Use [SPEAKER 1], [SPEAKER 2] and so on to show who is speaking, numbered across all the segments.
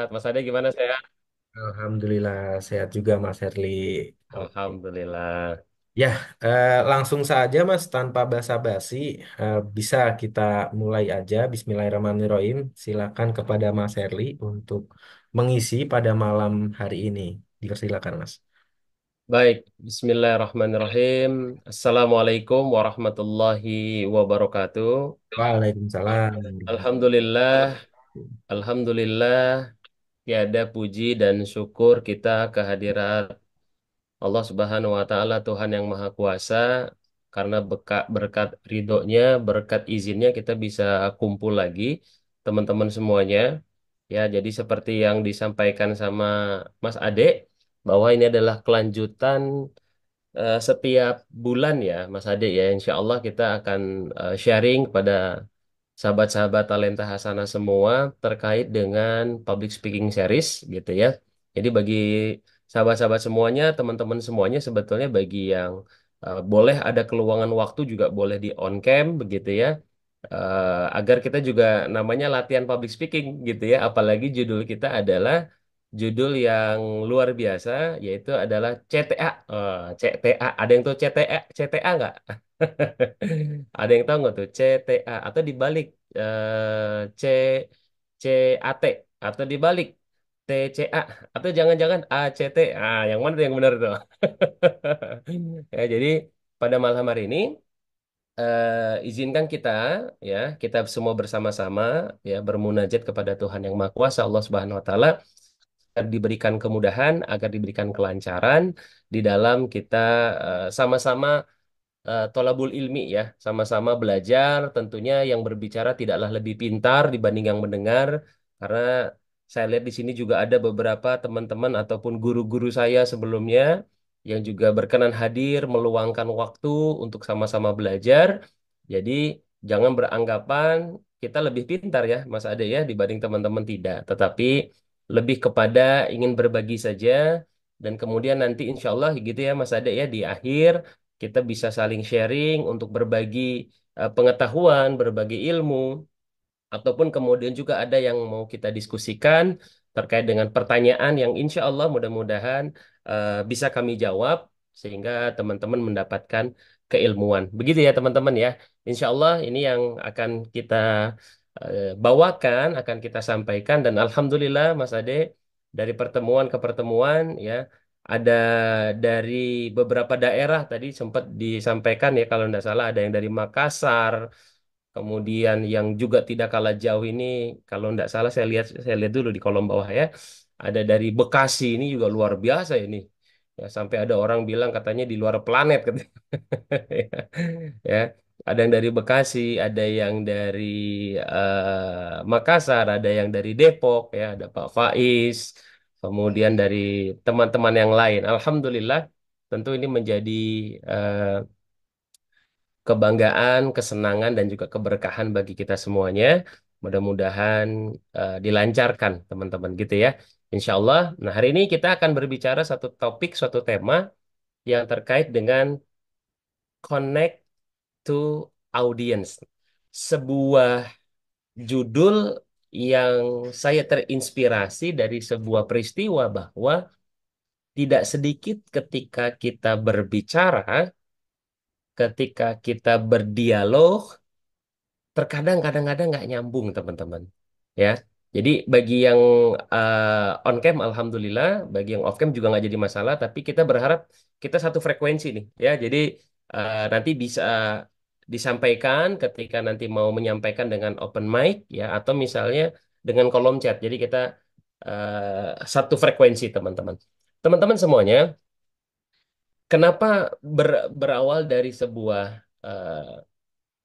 [SPEAKER 1] Mas Ade gimana sehat?
[SPEAKER 2] Alhamdulillah sehat juga Mas Herli. Oke.
[SPEAKER 1] Alhamdulillah.
[SPEAKER 2] Ya, langsung saja Mas tanpa basa-basi, bisa kita mulai aja. Bismillahirrahmanirrahim. Silakan kepada Mas Herli untuk mengisi pada malam hari ini. Dipersilakan Mas.
[SPEAKER 1] Baik, Bismillahirrahmanirrahim. Assalamualaikum warahmatullahi wabarakatuh.
[SPEAKER 2] Waalaikumsalam.
[SPEAKER 1] Alhamdulillah, Alhamdulillah, tiada puji dan syukur kita kehadirat Allah Subhanahu wa Ta'ala, Tuhan yang Maha Kuasa, karena berkat ridhonya, berkat izinnya kita bisa kumpul lagi, teman-teman semuanya. Ya, jadi seperti yang disampaikan sama Mas Ade, bahwa ini adalah kelanjutan setiap bulan ya, Mas Ade ya. Insya Allah kita akan sharing pada sahabat-sahabat Talenta Hasanah semua terkait dengan public speaking series gitu ya. Jadi bagi sahabat-sahabat semuanya, teman-teman semuanya sebetulnya bagi yang boleh ada keluangan waktu juga boleh di on cam begitu ya. Agar kita juga namanya latihan public speaking gitu ya. Apalagi judul kita adalah judul yang luar biasa yaitu adalah CTA. CTA. Ada yang tahu CTA? CTA nggak? Ada yang tahu nggak tuh CTA atau dibalik C CAT atau dibalik TCA atau jangan-jangan ACT. Yang mana tuh yang benar tuh? Ya, jadi pada malam hari ini izinkan kita ya kita semua bersama-sama ya bermunajat kepada Tuhan yang Maha Kuasa Allah Subhanahu wa taala agar diberikan kemudahan, agar diberikan kelancaran di dalam kita sama-sama tolabul ilmi ya, sama-sama belajar. Tentunya yang berbicara tidaklah lebih pintar dibanding yang mendengar, karena saya lihat di sini juga ada beberapa teman-teman ataupun guru-guru saya sebelumnya yang juga berkenan hadir, meluangkan waktu untuk sama-sama belajar. Jadi jangan beranggapan kita lebih pintar ya, Mas Ade ya, dibanding teman-teman tidak. Tetapi lebih kepada ingin berbagi saja, dan kemudian nanti insya Allah gitu ya Mas Ade ya di akhir kita bisa saling sharing untuk berbagi pengetahuan, berbagi ilmu, ataupun kemudian juga ada yang mau kita diskusikan terkait dengan pertanyaan yang insya Allah mudah-mudahan bisa kami jawab sehingga teman-teman mendapatkan keilmuan. Begitu ya teman-teman ya. Insya Allah ini yang akan kita bawakan, akan kita sampaikan dan Alhamdulillah Mas Ade dari pertemuan ke pertemuan ya ada dari beberapa daerah tadi sempat disampaikan ya kalau tidak salah ada yang dari Makassar. Kemudian yang juga tidak kalah jauh ini, kalau tidak salah saya lihat dulu di kolom bawah ya, ada dari Bekasi ini juga luar biasa ini. Ya, sampai ada orang bilang katanya di luar planet katanya. Ya, ada yang dari Bekasi, ada yang dari Makassar, ada yang dari Depok, ya, ada Pak Faiz, kemudian dari teman-teman yang lain. Alhamdulillah, tentu ini menjadi eh, kebanggaan, kesenangan, dan juga keberkahan bagi kita semuanya. Mudah-mudahan dilancarkan, teman-teman, gitu ya. Insya Allah. Nah, hari ini kita akan berbicara satu topik, suatu tema yang terkait dengan connect to audience. Sebuah judul yang saya terinspirasi dari sebuah peristiwa bahwa tidak sedikit ketika kita berbicara, ketika kita berdialog, terkadang kadang-kadang nggak nyambung teman-teman ya jadi bagi yang on cam alhamdulillah bagi yang off cam juga nggak jadi masalah tapi kita berharap kita satu frekuensi nih ya jadi nanti bisa disampaikan ketika nanti mau menyampaikan dengan open mic ya atau misalnya dengan kolom chat jadi kita satu frekuensi teman-teman teman-teman semuanya kenapa berawal dari sebuah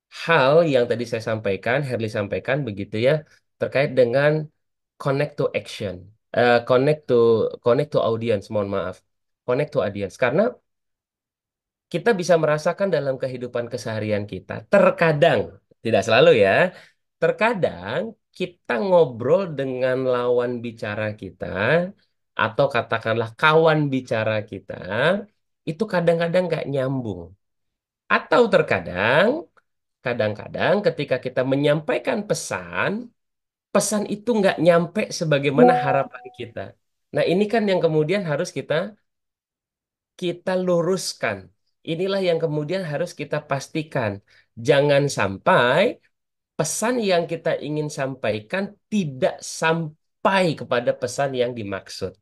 [SPEAKER 1] hal yang tadi saya sampaikan, Herli sampaikan begitu ya, terkait dengan connect to action, connect to audience, mohon maaf, connect to audience, karena kita bisa merasakan dalam kehidupan keseharian kita, terkadang, tidak selalu ya, terkadang kita ngobrol dengan lawan bicara kita, atau katakanlah kawan bicara kita, itu kadang-kadang nggak nyambung. Atau terkadang, kadang-kadang ketika kita menyampaikan pesan, pesan itu nggak nyampe sebagaimana harapan kita. Nah, ini kan yang kemudian harus kita kita luruskan. Inilah yang kemudian harus kita pastikan. Jangan sampai pesan yang kita ingin sampaikan tidak sampai kepada pesan yang dimaksud.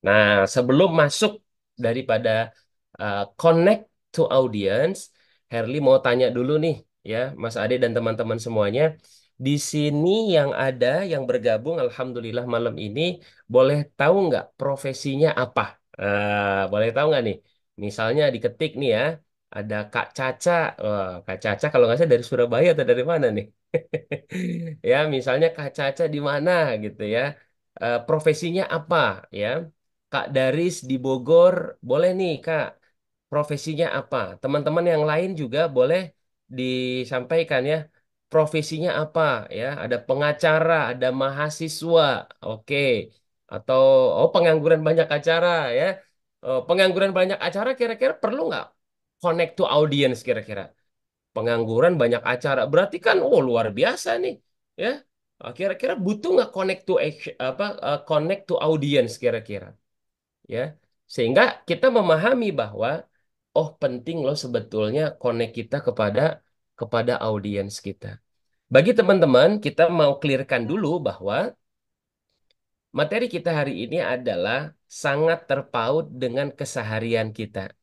[SPEAKER 1] Nah, sebelum masuk daripada connect to audience, Herli mau tanya dulu nih, ya, Mas Ade dan teman-teman semuanya. Di sini yang ada, yang bergabung, Alhamdulillah malam ini, boleh tahu nggak profesinya apa? Boleh tahu nggak nih? Misalnya diketik nih ya, ada Kak Caca. Wah, Kak Caca kalau nggak salah dari Surabaya atau dari mana nih? Ya, misalnya Kak Caca di mana gitu ya. Profesinya apa ya? Kak Daris di Bogor, boleh nih Kak. Profesinya apa? Teman-teman yang lain juga boleh disampaikan ya. Profesinya apa ya? Ada pengacara, ada mahasiswa, oke. Atau oh pengangguran banyak acara ya. Pengangguran banyak acara kira-kira perlu nggak connect to audience kira-kira? Pengangguran banyak acara, berarti kan oh luar biasa nih ya. Kira-kira butuh nggak connect to connect to audience kira-kira? Ya, sehingga kita memahami bahwa oh penting loh sebetulnya connect kita kepada audiens kita. Bagi teman-teman, kita mau clearkan dulu bahwa materi kita hari ini adalah sangat terpaut dengan keseharian kita.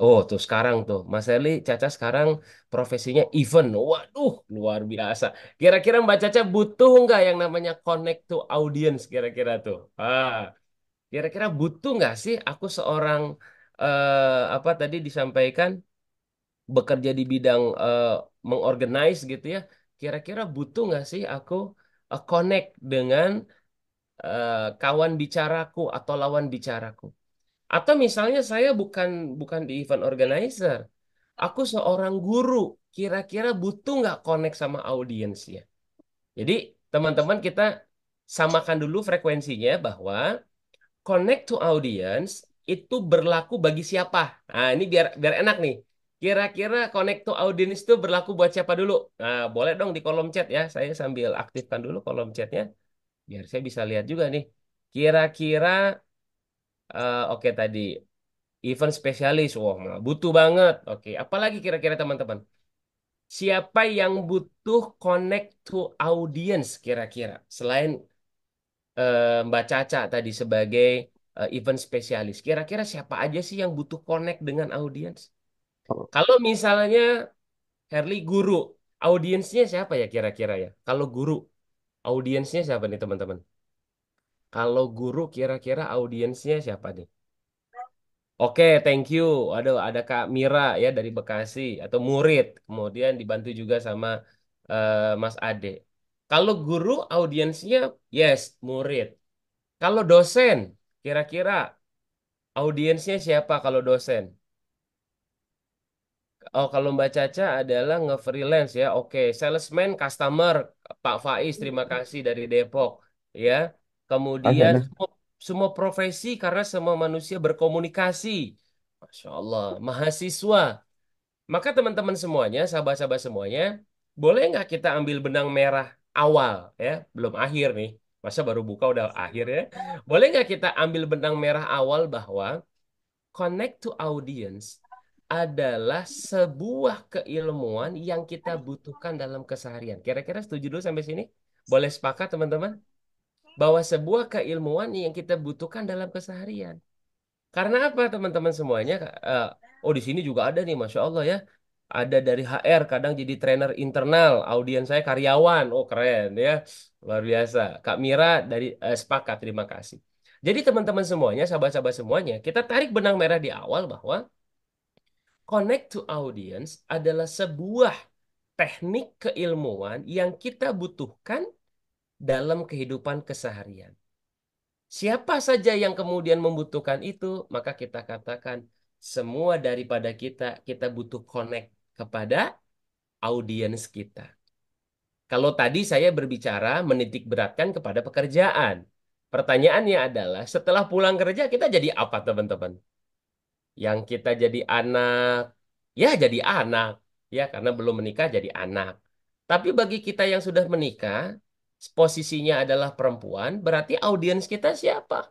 [SPEAKER 1] Oh, tuh sekarang tuh, Mas Eli, Caca sekarang profesinya event. Waduh, luar biasa. Kira-kira Mbak Caca butuh nggak yang namanya connect to audience kira-kira tuh? Kira-kira butuh nggak sih aku seorang apa tadi disampaikan bekerja di bidang mengorganize gitu ya. Kira-kira butuh nggak sih aku connect dengan kawan bicaraku atau lawan bicaraku? Atau misalnya saya bukan bukan di event organizer, aku seorang guru. Kira-kira butuh nggak connect sama audiensnya? Jadi teman-teman kita samakan dulu frekuensinya bahwa connect to audience itu berlaku bagi siapa? Nah, ini biar biar enak nih. Kira-kira connect to audience itu berlaku buat siapa dulu? Nah, boleh dong di kolom chat ya. Saya sambil aktifkan dulu kolom chatnya biar saya bisa lihat juga nih. Kira-kira oke tadi event spesialis, wah butuh banget. Oke, apalagi kira-kira teman-teman? Siapa yang butuh connect to audience kira-kira? Selain Mbak Caca tadi sebagai event spesialis. Kira-kira siapa aja sih yang butuh connect dengan audiens? Kalau misalnya Herli guru, audiensnya siapa ya kira-kira ya? Kalau guru, audiensnya siapa nih teman-teman? Kalau guru kira-kira audiensnya siapa nih? Oke, thank you. Ada Kak Mira ya dari Bekasi atau murid. Kemudian dibantu juga sama Mas Ade. Kalau guru audiensnya yes, murid. Kalau dosen, kira-kira audiensnya siapa kalau dosen? Oh, kalau Mbak Caca adalah nge-freelance ya. Oke, salesman, customer, Pak Faiz, terima kasih dari Depok. Ya, kemudian
[SPEAKER 2] Oke.
[SPEAKER 1] semua profesi karena semua manusia berkomunikasi. Masya Allah, mahasiswa. Maka teman-teman semuanya, sahabat-sahabat semuanya, boleh nggak kita ambil benang merah awal ya, belum akhir nih. Masa baru buka udah akhir ya? Boleh nggak kita ambil benang merah awal bahwa connect to audience adalah sebuah keilmuan yang kita butuhkan dalam keseharian. Kira-kira setuju dulu sampai sini? Boleh sepakat teman-teman? Bahwa sebuah keilmuan yang kita butuhkan dalam keseharian. Karena apa teman-teman semuanya? Eh, oh di sini juga ada nih, Masya Allah ya. Ada dari HR, kadang jadi trainer internal, audiens saya karyawan. Oh keren ya, luar biasa. Kak Mira dari sepakat, terima kasih. Jadi teman-teman semuanya, sahabat-sahabat semuanya, kita tarik benang merah di awal bahwa connect to audience adalah sebuah teknik keilmuan yang kita butuhkan dalam kehidupan keseharian. Siapa saja yang kemudian membutuhkan itu, maka kita katakan semua daripada kita butuh connect kepada audiens kita. Kalau tadi saya berbicara menitik beratkan kepada pekerjaan. Pertanyaannya adalah setelah pulang kerja kita jadi apa teman-teman? Yang kita jadi anak, ya jadi anak. Ya karena belum menikah jadi anak. Tapi bagi kita yang sudah menikah, posisinya adalah perempuan, berarti audiens kita siapa?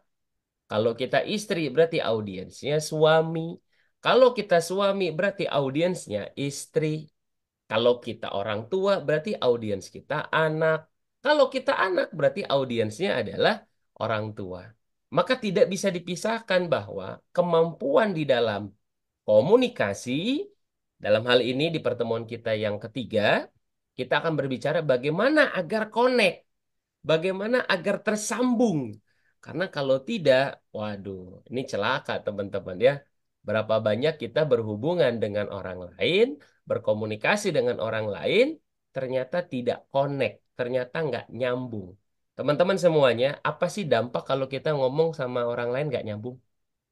[SPEAKER 1] Kalau kita istri, berarti audiensnya suami. Kalau kita suami, berarti audiensnya istri. Kalau kita orang tua, berarti audiens kita anak. Kalau kita anak, berarti audiensnya adalah orang tua. Maka tidak bisa dipisahkan bahwa kemampuan di dalam komunikasi, dalam hal ini di pertemuan kita yang ketiga, kita akan berbicara bagaimana agar connect, bagaimana agar tersambung. Karena kalau tidak, waduh, ini celaka teman-teman ya. Berapa banyak kita berhubungan dengan orang lain, berkomunikasi dengan orang lain, ternyata tidak connect, ternyata nggak nyambung. Teman-teman semuanya, apa sih dampak kalau kita ngomong sama orang lain nggak nyambung?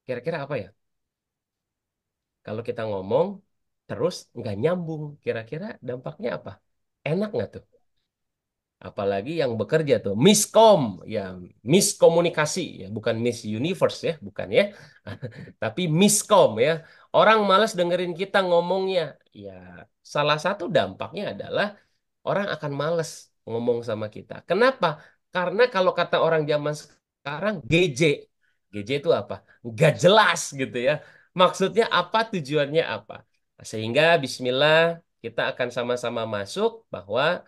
[SPEAKER 1] Kira-kira apa ya? Kalau kita ngomong terus nggak nyambung, kira-kira dampaknya apa? Enak nggak tuh? Apalagi yang bekerja tuh miskom, ya miskomunikasi ya, bukan Miss Universe ya, bukan ya, tapi miskom ya. Orang malas dengerin kita ngomongnya. Ya, salah satu dampaknya adalah orang akan males ngomong sama kita. Kenapa? Karena kalau kata orang zaman sekarang GJ, GJ itu apa? Nggak jelas gitu ya. Maksudnya apa? Tujuannya apa? Sehingga Bismillah kita akan sama-sama masuk bahwa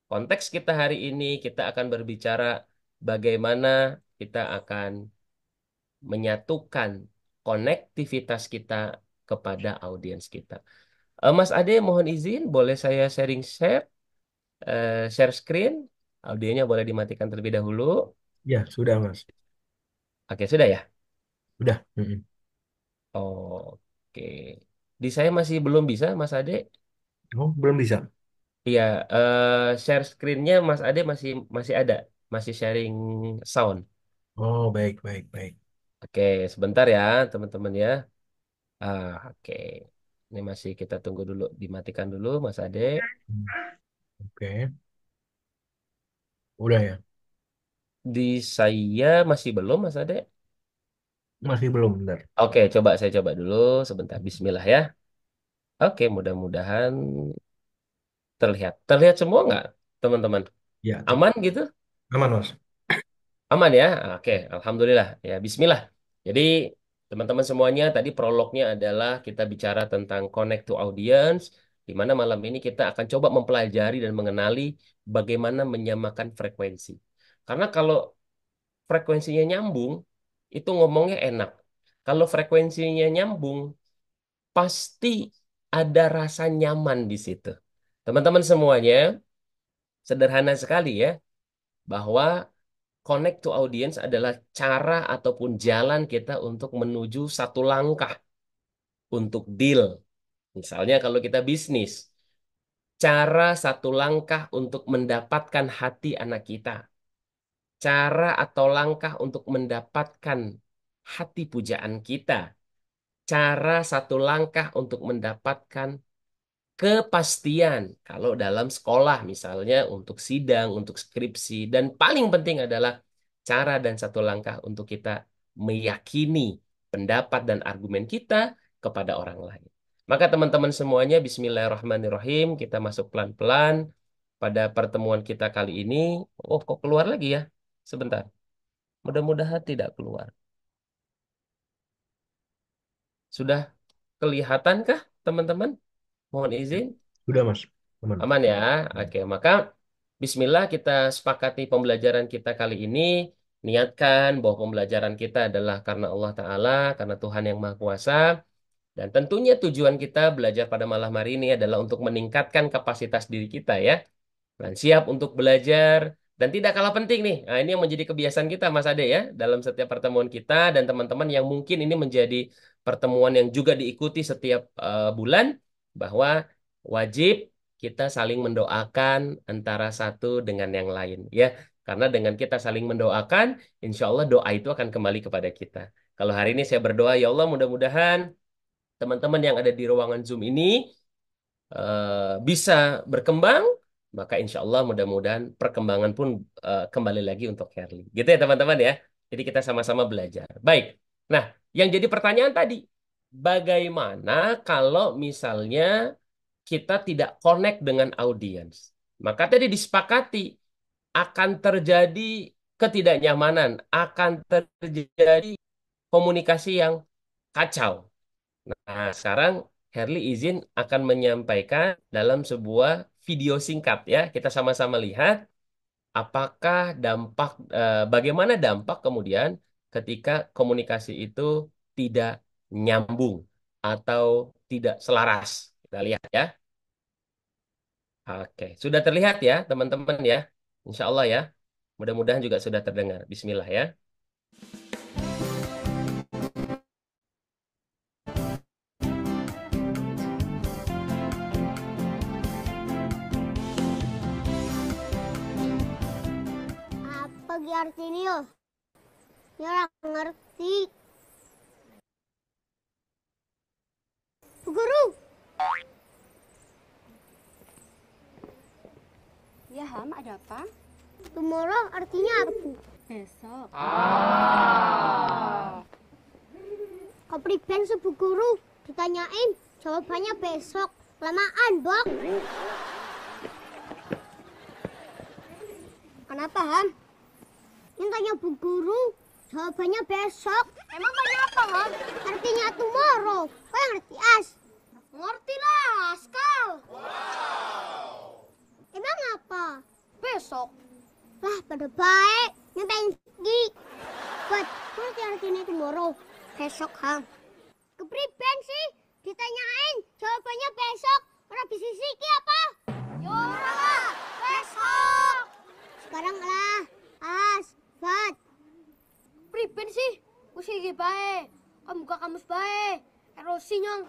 [SPEAKER 1] konteks kita hari ini kita akan berbicara bagaimana kita akan menyatukan konektivitas kita kepada audiens kita. Mas Ade, mohon izin, boleh saya share screen? Audionya boleh dimatikan terlebih dahulu.
[SPEAKER 2] Ya, sudah Mas.
[SPEAKER 1] Oke, sudah ya?
[SPEAKER 2] Sudah. Mm-mm.
[SPEAKER 1] Oke. Di saya masih belum bisa, Mas Ade.
[SPEAKER 2] Oh, belum bisa.
[SPEAKER 1] Iya, share screen-nya Mas Ade masih masih ada, masih sharing sound.
[SPEAKER 2] Oh, baik, baik, baik.
[SPEAKER 1] Oke, sebentar ya, teman-teman ya. Oke. Ini masih kita tunggu dulu, dimatikan dulu, Mas Ade.
[SPEAKER 2] Hmm. Oke, udah ya.
[SPEAKER 1] Di saya masih belum, Mas Ade.
[SPEAKER 2] Masih belum, bentar.
[SPEAKER 1] Oke, saya coba dulu sebentar. Bismillah ya. Oke, mudah-mudahan terlihat. Terlihat semua nggak, teman-teman?
[SPEAKER 2] Ya,
[SPEAKER 1] Aman gitu?
[SPEAKER 2] aman Mas.
[SPEAKER 1] Aman ya? Oke, Alhamdulillah. Ya, Bismillah. Jadi, teman-teman semuanya, tadi prolognya adalah kita bicara tentang connect to audience, di mana malam ini kita akan coba mempelajari dan mengenali bagaimana menyamakan frekuensi. Karena kalau frekuensinya nyambung, itu ngomongnya enak. Kalau frekuensinya nyambung, pasti ada rasa nyaman di situ. Teman-teman semuanya, sederhana sekali ya, bahwa connect to audience adalah cara ataupun jalan kita untuk menuju satu langkah untuk deal. Misalnya kalau kita bisnis, cara satu langkah untuk mendapatkan hati anak kita. Cara atau langkah untuk mendapatkan hati pujaan kita. Cara satu langkah untuk mendapatkan kepastian kalau dalam sekolah misalnya untuk sidang, untuk skripsi dan paling penting adalah cara dan satu langkah untuk kita meyakini pendapat dan argumen kita kepada orang lain. Maka teman-teman semuanya Bismillahirrahmanirrahim kita masuk pelan-pelan pada pertemuan kita kali ini. Oh, kok keluar lagi ya? Sebentar. Mudah-mudahan tidak keluar. Sudah kelihatankah teman-teman? Mohon izin.
[SPEAKER 2] Sudah Mas. Aman.
[SPEAKER 1] Aman ya. Oke, maka Bismillah kita sepakati pembelajaran kita kali ini. Niatkan bahwa pembelajaran kita adalah karena Allah Ta'ala, karena Tuhan yang Maha Kuasa. Dan tentunya tujuan kita belajar pada malam hari ini adalah untuk meningkatkan kapasitas diri kita ya. Dan siap untuk belajar. Dan tidak kalah penting nih, nah ini yang menjadi kebiasaan kita Mas Ade ya, dalam setiap pertemuan kita dan teman-teman yang mungkin ini menjadi pertemuan yang juga diikuti setiap bulan, bahwa wajib kita saling mendoakan antara satu dengan yang lain ya. Karena dengan kita saling mendoakan, insya Allah doa itu akan kembali kepada kita. Kalau hari ini saya berdoa, ya Allah mudah-mudahan teman-teman yang ada di ruangan Zoom ini bisa berkembang, maka insya Allah mudah-mudahan perkembangan pun kembali lagi untuk Herli. Gitu ya teman-teman ya. Jadi kita sama-sama belajar. Baik. Nah, yang jadi pertanyaan tadi, bagaimana kalau misalnya kita tidak connect dengan audiens? Maka tadi disepakati akan terjadi ketidaknyamanan, akan terjadi komunikasi yang kacau. Nah, sekarang Herli izin akan menyampaikan dalam sebuah video singkat ya. Kita sama-sama lihat apakah bagaimana dampak kemudian ketika komunikasi itu tidak nyambung atau tidak selaras. Kita lihat ya. Oke, sudah terlihat ya teman-teman ya. Insya Allah ya. Mudah-mudahan juga sudah terdengar. Bismillah ya.
[SPEAKER 3] Apa artinya yo? Ya ora ngerti. Bu Guru,
[SPEAKER 4] Ya, Ham, ada apa?
[SPEAKER 3] tomorrow artinya apa?
[SPEAKER 4] Besok.
[SPEAKER 3] Kepriben Bu Guru? Ditanyain, jawabannya besok. Lamaan, Bok. Kenapa, Ham? Yang tanya Bu Guru, jawabannya besok. Emang tanya apa, Ham? Artinya tomorrow. Kau yang ngerti, As? Ngerti lah, Askal. Emang apa? Besok. Lah, pada baik. Nyatain Gi. Buat, ngerti artinya tomorrow. Besok, Ham. Kepriben sih? Ditanyain, jawabannya besok. Orang bisiki apa? Yora, besok. Sekarang lah, As, Fat. Priben sih? Usiki bae. Kamu buka kamus bae. Erosi nyong.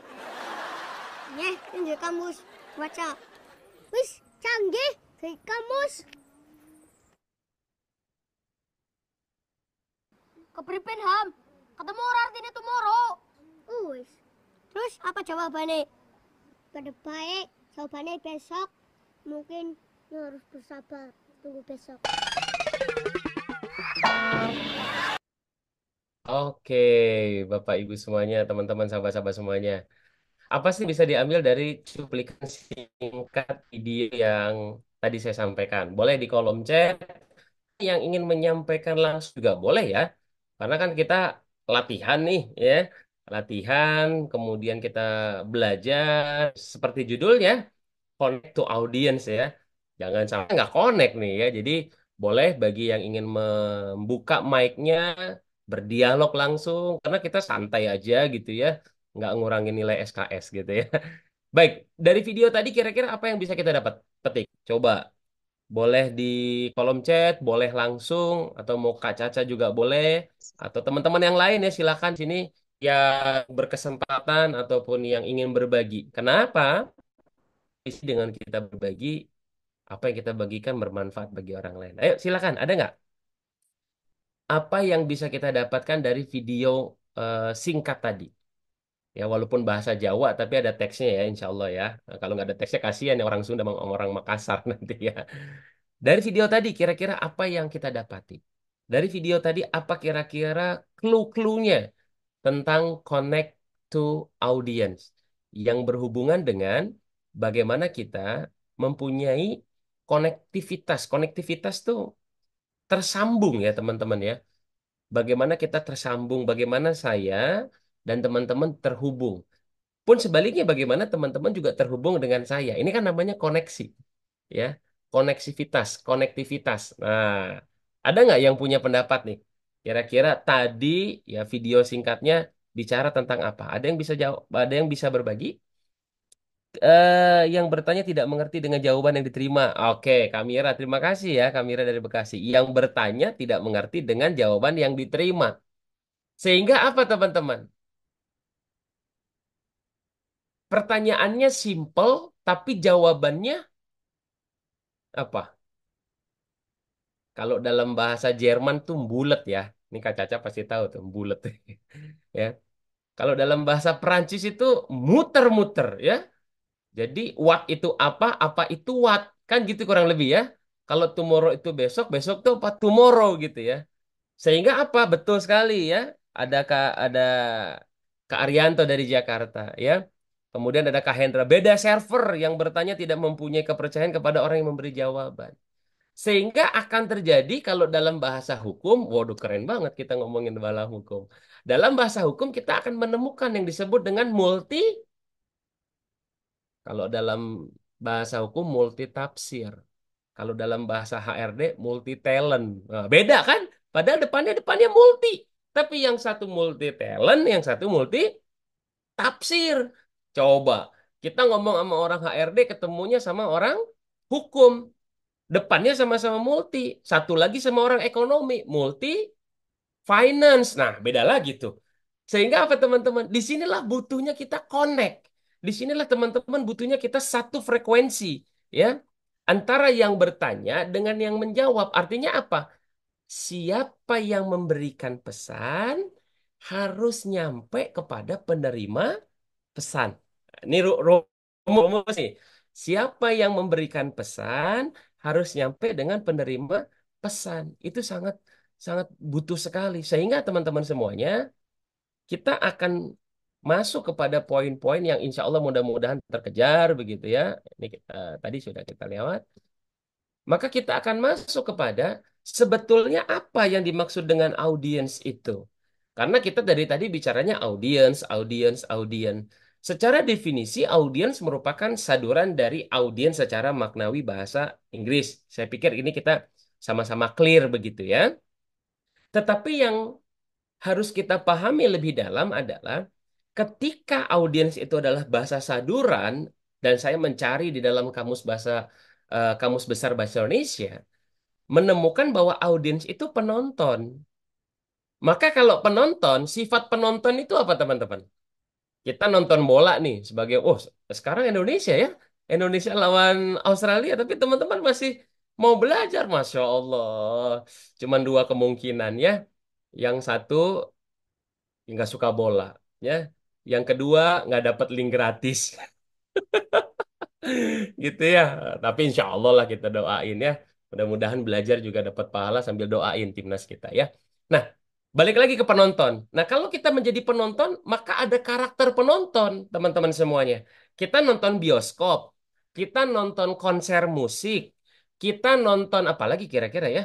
[SPEAKER 3] Nyeh, ini kamus. Baca. Wis, canggih. Dari kamus. Kepriben, Ham? Ketemu orang artinya tomorrow. Wis. Terus apa jawabannya? Pada baik, jawabannya besok. Mungkin harus bersabar. Tunggu besok.
[SPEAKER 1] Oke, Bapak Ibu semuanya, teman-teman sahabat-sahabat semuanya. Apa sih bisa diambil dari cuplikan singkat video yang tadi saya sampaikan? Boleh di kolom chat, yang ingin menyampaikan langsung juga boleh ya. Karena kan kita latihan nih ya. Latihan, kemudian kita belajar seperti judulnya, connect to audience ya. Jangan sampai nggak connect nih ya. Jadi boleh bagi yang ingin membuka mic-nya, berdialog langsung, karena kita santai aja gitu ya. Nggak ngurangin nilai SKS gitu ya. Baik, dari video tadi kira-kira apa yang bisa kita dapat petik? Coba boleh di kolom chat, boleh langsung, atau mau Kak Caca juga boleh, atau teman-teman yang lain ya silakan sini yang berkesempatan ataupun yang ingin berbagi. Kenapa? Isi dengan kita berbagi, apa yang kita bagikan bermanfaat bagi orang lain. Ayo silakan, ada nggak? Apa yang bisa kita dapatkan dari video singkat tadi? Ya walaupun bahasa Jawa tapi ada teksnya ya insya Allah ya. Nah, kalau nggak ada teksnya kasihan ya orang Sunda sama orang Makassar nanti ya. Dari video tadi kira-kira apa yang kita dapati? Dari video tadi apa kira-kira clue-cluenya tentang connect to audience yang berhubungan dengan bagaimana kita mempunyai konektivitas. Konektivitas tuh tersambung ya teman-teman ya. Bagaimana kita tersambung, bagaimana saya dan teman-teman terhubung. Pun sebaliknya bagaimana teman-teman juga terhubung dengan saya. Ini kan namanya koneksi ya, koneksivitas, konektivitas. Nah, ada nggak yang punya pendapat nih? Kira-kira tadi ya video singkatnya bicara tentang apa? Ada yang bisa jawab, ada yang bisa berbagi? Yang bertanya tidak mengerti dengan jawaban yang diterima. Oke, Kamira, terima kasih ya, Kamira dari Bekasi. Yang bertanya tidak mengerti dengan jawaban yang diterima. Sehingga apa, teman-teman? Pertanyaannya simple, tapi jawabannya apa? Kalau dalam bahasa Jerman tuh bulet ya. Ini Kak Caca pasti tahu tuh bulet ya. Kalau dalam bahasa Perancis itu muter-muter ya. Jadi what itu apa itu what. Kan gitu kurang lebih ya. Kalau tomorrow itu besok, besok tuh apa tomorrow gitu ya. Sehingga apa? Betul sekali ya. Ada Kak Arianto dari Jakarta ya. Kemudian ada Kak Hendra. Beda server yang bertanya tidak mempunyai kepercayaan kepada orang yang memberi jawaban. Sehingga akan terjadi kalau dalam bahasa hukum, waduh keren banget kita ngomongin dalam hukum. Dalam bahasa hukum kita akan menemukan yang disebut dengan kalau dalam bahasa hukum multi tafsir. Kalau dalam bahasa HRD multi talent. Nah, beda kan? Padahal depannya multi. Tapi yang satu multi talent, yang satu multi tafsir. Coba kita ngomong sama orang HRD ketemunya sama orang hukum. Depannya sama-sama multi. Satu lagi sama orang ekonomi, multi finance. Nah, beda lagi tuh. Sehingga apa teman-teman? Disinilah butuhnya kita connect. Disinilah teman-teman butuhnya kita satu frekuensi, ya. Antara yang bertanya dengan yang menjawab. Artinya apa? Siapa yang memberikan pesan harus nyampe kepada penerima pesan. Ini rumus nih. Siapa yang memberikan pesan harus nyampe dengan penerima pesan. Itu sangat sangat butuh sekali. Sehingga teman-teman semuanya kita akan masuk kepada poin-poin yang insya Allah mudah-mudahan terkejar begitu ya. Ini tadi sudah kita lewat. Maka kita akan masuk kepada sebetulnya apa yang dimaksud dengan audiens itu. Karena kita dari tadi bicaranya audiens, audiens, audiens. Secara definisi, audiens merupakan saduran dari audiens secara maknawi bahasa Inggris. Saya pikir ini kita sama-sama clear begitu ya. Tetapi yang harus kita pahami lebih dalam adalah ketika audiens itu adalah bahasa saduran, dan saya mencari di dalam kamus besar bahasa Indonesia, menemukan bahwa audiens itu penonton. Maka kalau penonton, sifat penonton itu apa teman-teman? Kita nonton bola nih sebagai, oh sekarang Indonesia ya, Indonesia lawan Australia, tapi teman-teman masih mau belajar, Masya Allah. Cuman dua kemungkinan ya. Yang satu nggak suka bola, ya. Yang kedua nggak dapat link gratis. Gitu ya. Tapi insya Allah lah kita doain ya. Mudah-mudahan belajar juga dapat pahala sambil doain timnas kita ya. Nah, balik lagi ke penonton. Nah, kalau kita menjadi penonton, maka ada karakter penonton, teman-teman semuanya. Kita nonton bioskop, kita nonton konser musik, kita nonton apa lagi kira-kira ya?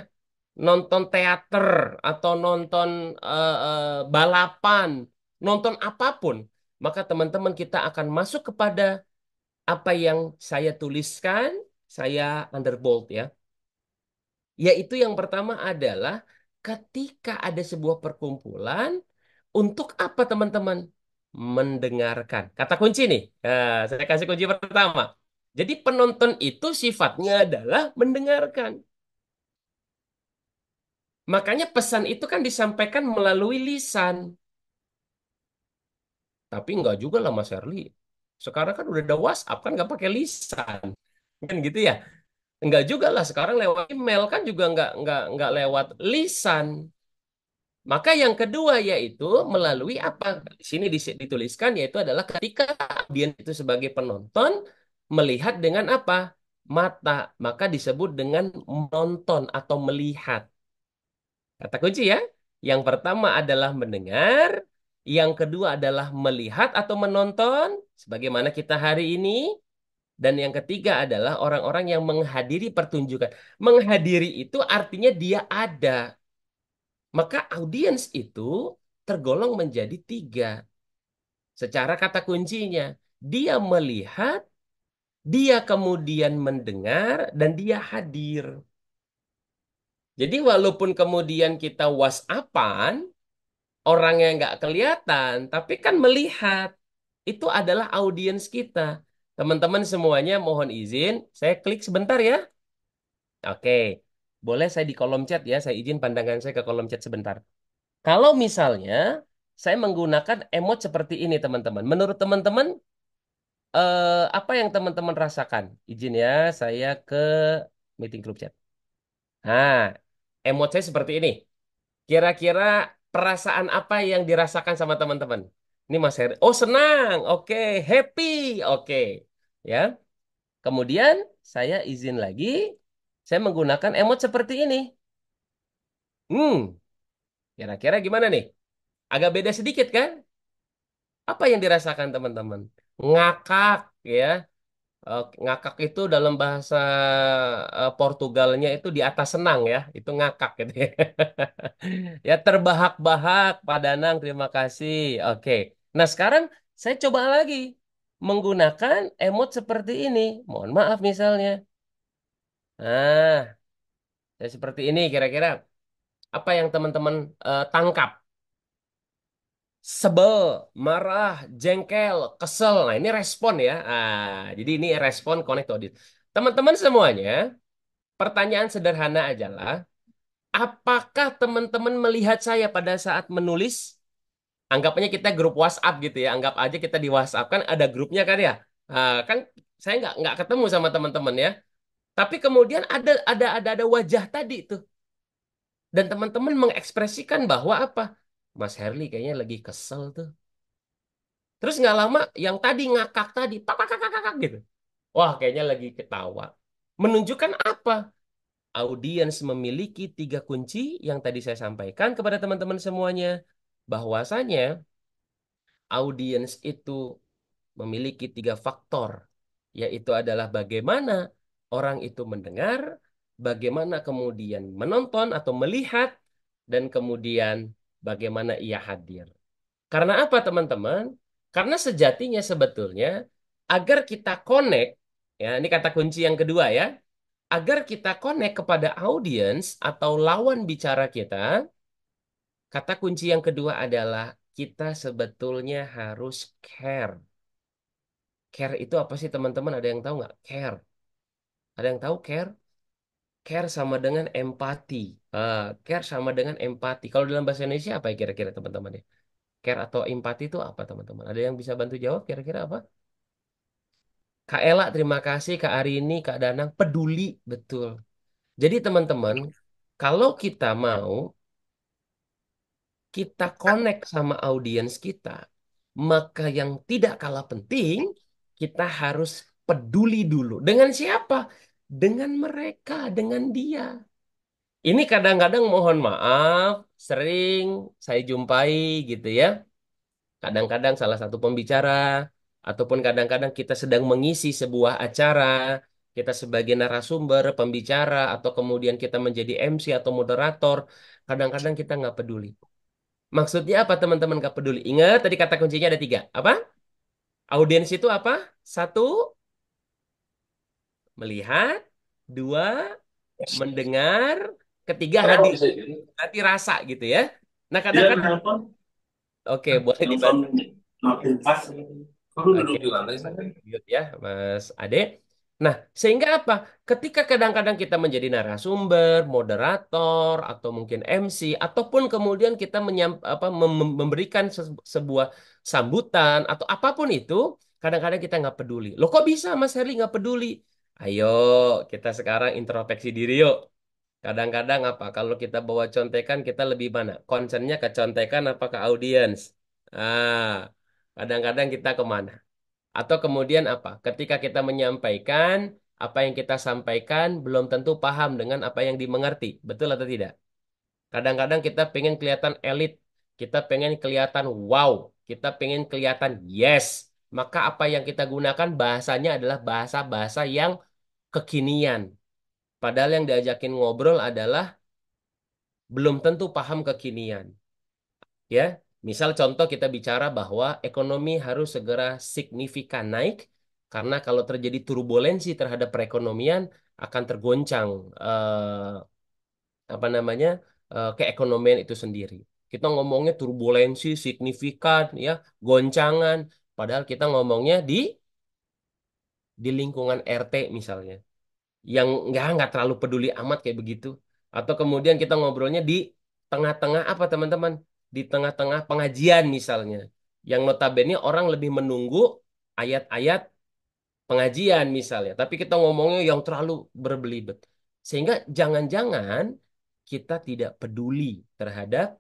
[SPEAKER 1] Nonton teater atau nonton balapan, nonton apapun. Maka teman-teman kita akan masuk kepada apa yang saya tuliskan, saya underbold ya. Yaitu yang pertama adalah ketika ada sebuah perkumpulan, untuk apa teman-teman? Mendengarkan. Kata kunci nih, saya kasih kunci pertama. Jadi penonton itu sifatnya adalah mendengarkan. Makanya pesan itu kan disampaikan melalui lisan. Tapi enggak juga lah Mas Herli. Sekarang kan udah ada WhatsApp kan nggak pakai lisan. Kan gitu ya. Enggak juga lah sekarang lewat email kan juga enggak lewat lisan. Maka yang kedua yaitu melalui apa? Di sini dituliskan yaitu adalah ketika audiens itu sebagai penonton melihat dengan apa? Mata. Maka disebut dengan menonton atau melihat. Kata kunci ya. Yang pertama adalah mendengar, yang kedua adalah melihat atau menonton sebagaimana kita hari ini. Dan yang ketiga adalah orang-orang yang menghadiri pertunjukan. Menghadiri itu artinya dia ada. Maka audiens itu tergolong menjadi tiga. Secara kata kuncinya, dia melihat, dia kemudian mendengar, dan dia hadir. Jadi walaupun kemudian kita WhatsAppan, orangnya nggak kelihatan, tapi kan melihat. Itu adalah audiens kita. Teman-teman semuanya mohon izin, saya klik sebentar ya. Oke, boleh saya di kolom chat ya, saya izin pandangan saya ke kolom chat sebentar. Kalau misalnya saya menggunakan emot seperti ini, teman-teman. Menurut teman-teman, apa yang teman-teman rasakan? Izin ya, saya ke meeting group chat. Nah, emot saya seperti ini. Kira-kira perasaan apa yang dirasakan sama teman-teman? Ini Mas Heri. Oh, senang. Oke, happy. Oke. Ya. Kemudian saya izin lagi. Saya menggunakan emot seperti ini. Hmm, kira-kira gimana nih? Agak beda sedikit kan? Apa yang dirasakan teman-teman? Ngakak ya, Ngakak itu dalam bahasa Portugalnya itu di atas senang ya, itu ngakak gitu ya. Ya terbahak-bahak, Pak Danang, terima kasih. Oke. Nah sekarang saya coba lagi menggunakan emot seperti ini. Mohon maaf misalnya. Nah, saya seperti ini kira-kira apa yang teman-teman tangkap? Sebel, marah, jengkel, kesel. Nah, ini respon ya. Jadi ini respon connect to audit. Teman-teman semuanya, pertanyaan sederhana aja lah. Apakah teman-teman melihat saya pada saat menulis? Anggapnya kita grup WhatsApp gitu ya. Anggap aja kita di WhatsApp kan ada grupnya kan ya. Kan saya nggak ketemu sama teman-teman ya. Tapi kemudian ada wajah tadi tuh. Dan teman-teman mengekspresikan bahwa apa? Mas Herli kayaknya lagi kesel tuh. Terus nggak lama yang tadi ngakak tadi, pak pak kakak kakak gitu. Wah, kayaknya lagi ketawa. Menunjukkan apa? Audiens memiliki tiga kunci yang tadi saya sampaikan kepada teman-teman semuanya. Bahwasanya audiens itu memiliki tiga faktor, yaitu adalah bagaimana orang itu mendengar, bagaimana kemudian menonton atau melihat, dan kemudian bagaimana ia hadir. Karena apa, teman-teman? Karena sejatinya sebetulnya agar kita connect, ya, ini kata kunci yang kedua ya, agar kita connect kepada audiens atau lawan bicara kita, kata kunci yang kedua adalah kita sebetulnya harus care. Care itu apa sih, teman-teman? Ada yang tahu nggak? Care. Ada yang tahu care? Care sama dengan empati. Care sama dengan empati. Kalau dalam bahasa Indonesia apa ya kira-kira, teman-teman ya? Care atau empati itu apa, teman-teman? Ada yang bisa bantu jawab kira-kira apa? Kak Ela, terima kasih. Kak Arini, Kak Danang, peduli. Betul. Jadi teman-teman, kalau kita mau kita connect sama audiens kita, maka yang tidak kalah penting, kita harus peduli dulu. Dengan siapa? Dengan mereka, dengan dia. Ini kadang-kadang mohon maaf, sering saya jumpai gitu ya. Kadang-kadang salah satu pembicara, ataupun kadang-kadang kita sedang mengisi sebuah acara, kita sebagai narasumber, pembicara, atau kemudian kita menjadi MC atau moderator, kadang-kadang kita nggak peduli. Maksudnya apa, teman-teman, nggak peduli? Ingat, tadi kata kuncinya ada tiga. Apa? Audiens itu apa? Satu, melihat. Dua, mendengar. Ketiga, hadir. Hati rasa gitu ya. Nah,
[SPEAKER 5] Dia
[SPEAKER 1] kadang-kadang,
[SPEAKER 5] nelpon
[SPEAKER 1] oke, boleh
[SPEAKER 5] nelpon
[SPEAKER 1] dibantu.
[SPEAKER 5] makin pas. Kamu
[SPEAKER 1] Oke,
[SPEAKER 5] duduk di lantai sana.
[SPEAKER 1] mute ya, Mas Ade. Nah, sehingga apa? Ketika kadang-kadang kita menjadi narasumber, moderator, atau mungkin MC, ataupun kemudian kita memberikan sebuah sambutan atau apapun itu, kadang-kadang kita nggak peduli. Loh, kok bisa Mas Herli nggak peduli? Ayo, kita sekarang introspeksi diri yuk. Kadang-kadang apa? Kalau kita bawa contekan, kita lebih mana? Concernnya ke contekan apa ke audiens? Ah, kadang-kadang kita kemana? Atau kemudian apa? Ketika kita menyampaikan, apa yang kita sampaikan belum tentu paham dengan apa yang dimengerti. Betul atau tidak? Kadang-kadang kita pengen kelihatan elit. Kita pengen kelihatan wow. Kita pengen kelihatan yes. Maka apa yang kita gunakan bahasanya adalah bahasa-bahasa yang kekinian. Padahal yang diajakin ngobrol adalah belum tentu paham kekinian. Ya, misal contoh kita bicara bahwa ekonomi harus segera signifikan naik karena kalau terjadi turbulensi terhadap perekonomian akan tergoncang apa namanya keekonomian itu sendiri. Kita ngomongnya turbulensi signifikan ya, goncangan, padahal kita ngomongnya di lingkungan RT misalnya yang nggak terlalu peduli amat kayak begitu. Atau kemudian kita ngobrolnya di tengah-tengah apa, teman-teman? Di tengah-tengah pengajian misalnya. Yang notabene orang lebih menunggu ayat-ayat pengajian misalnya. Tapi kita ngomongnya yang terlalu berbelibet. Sehingga jangan-jangan kita tidak peduli terhadap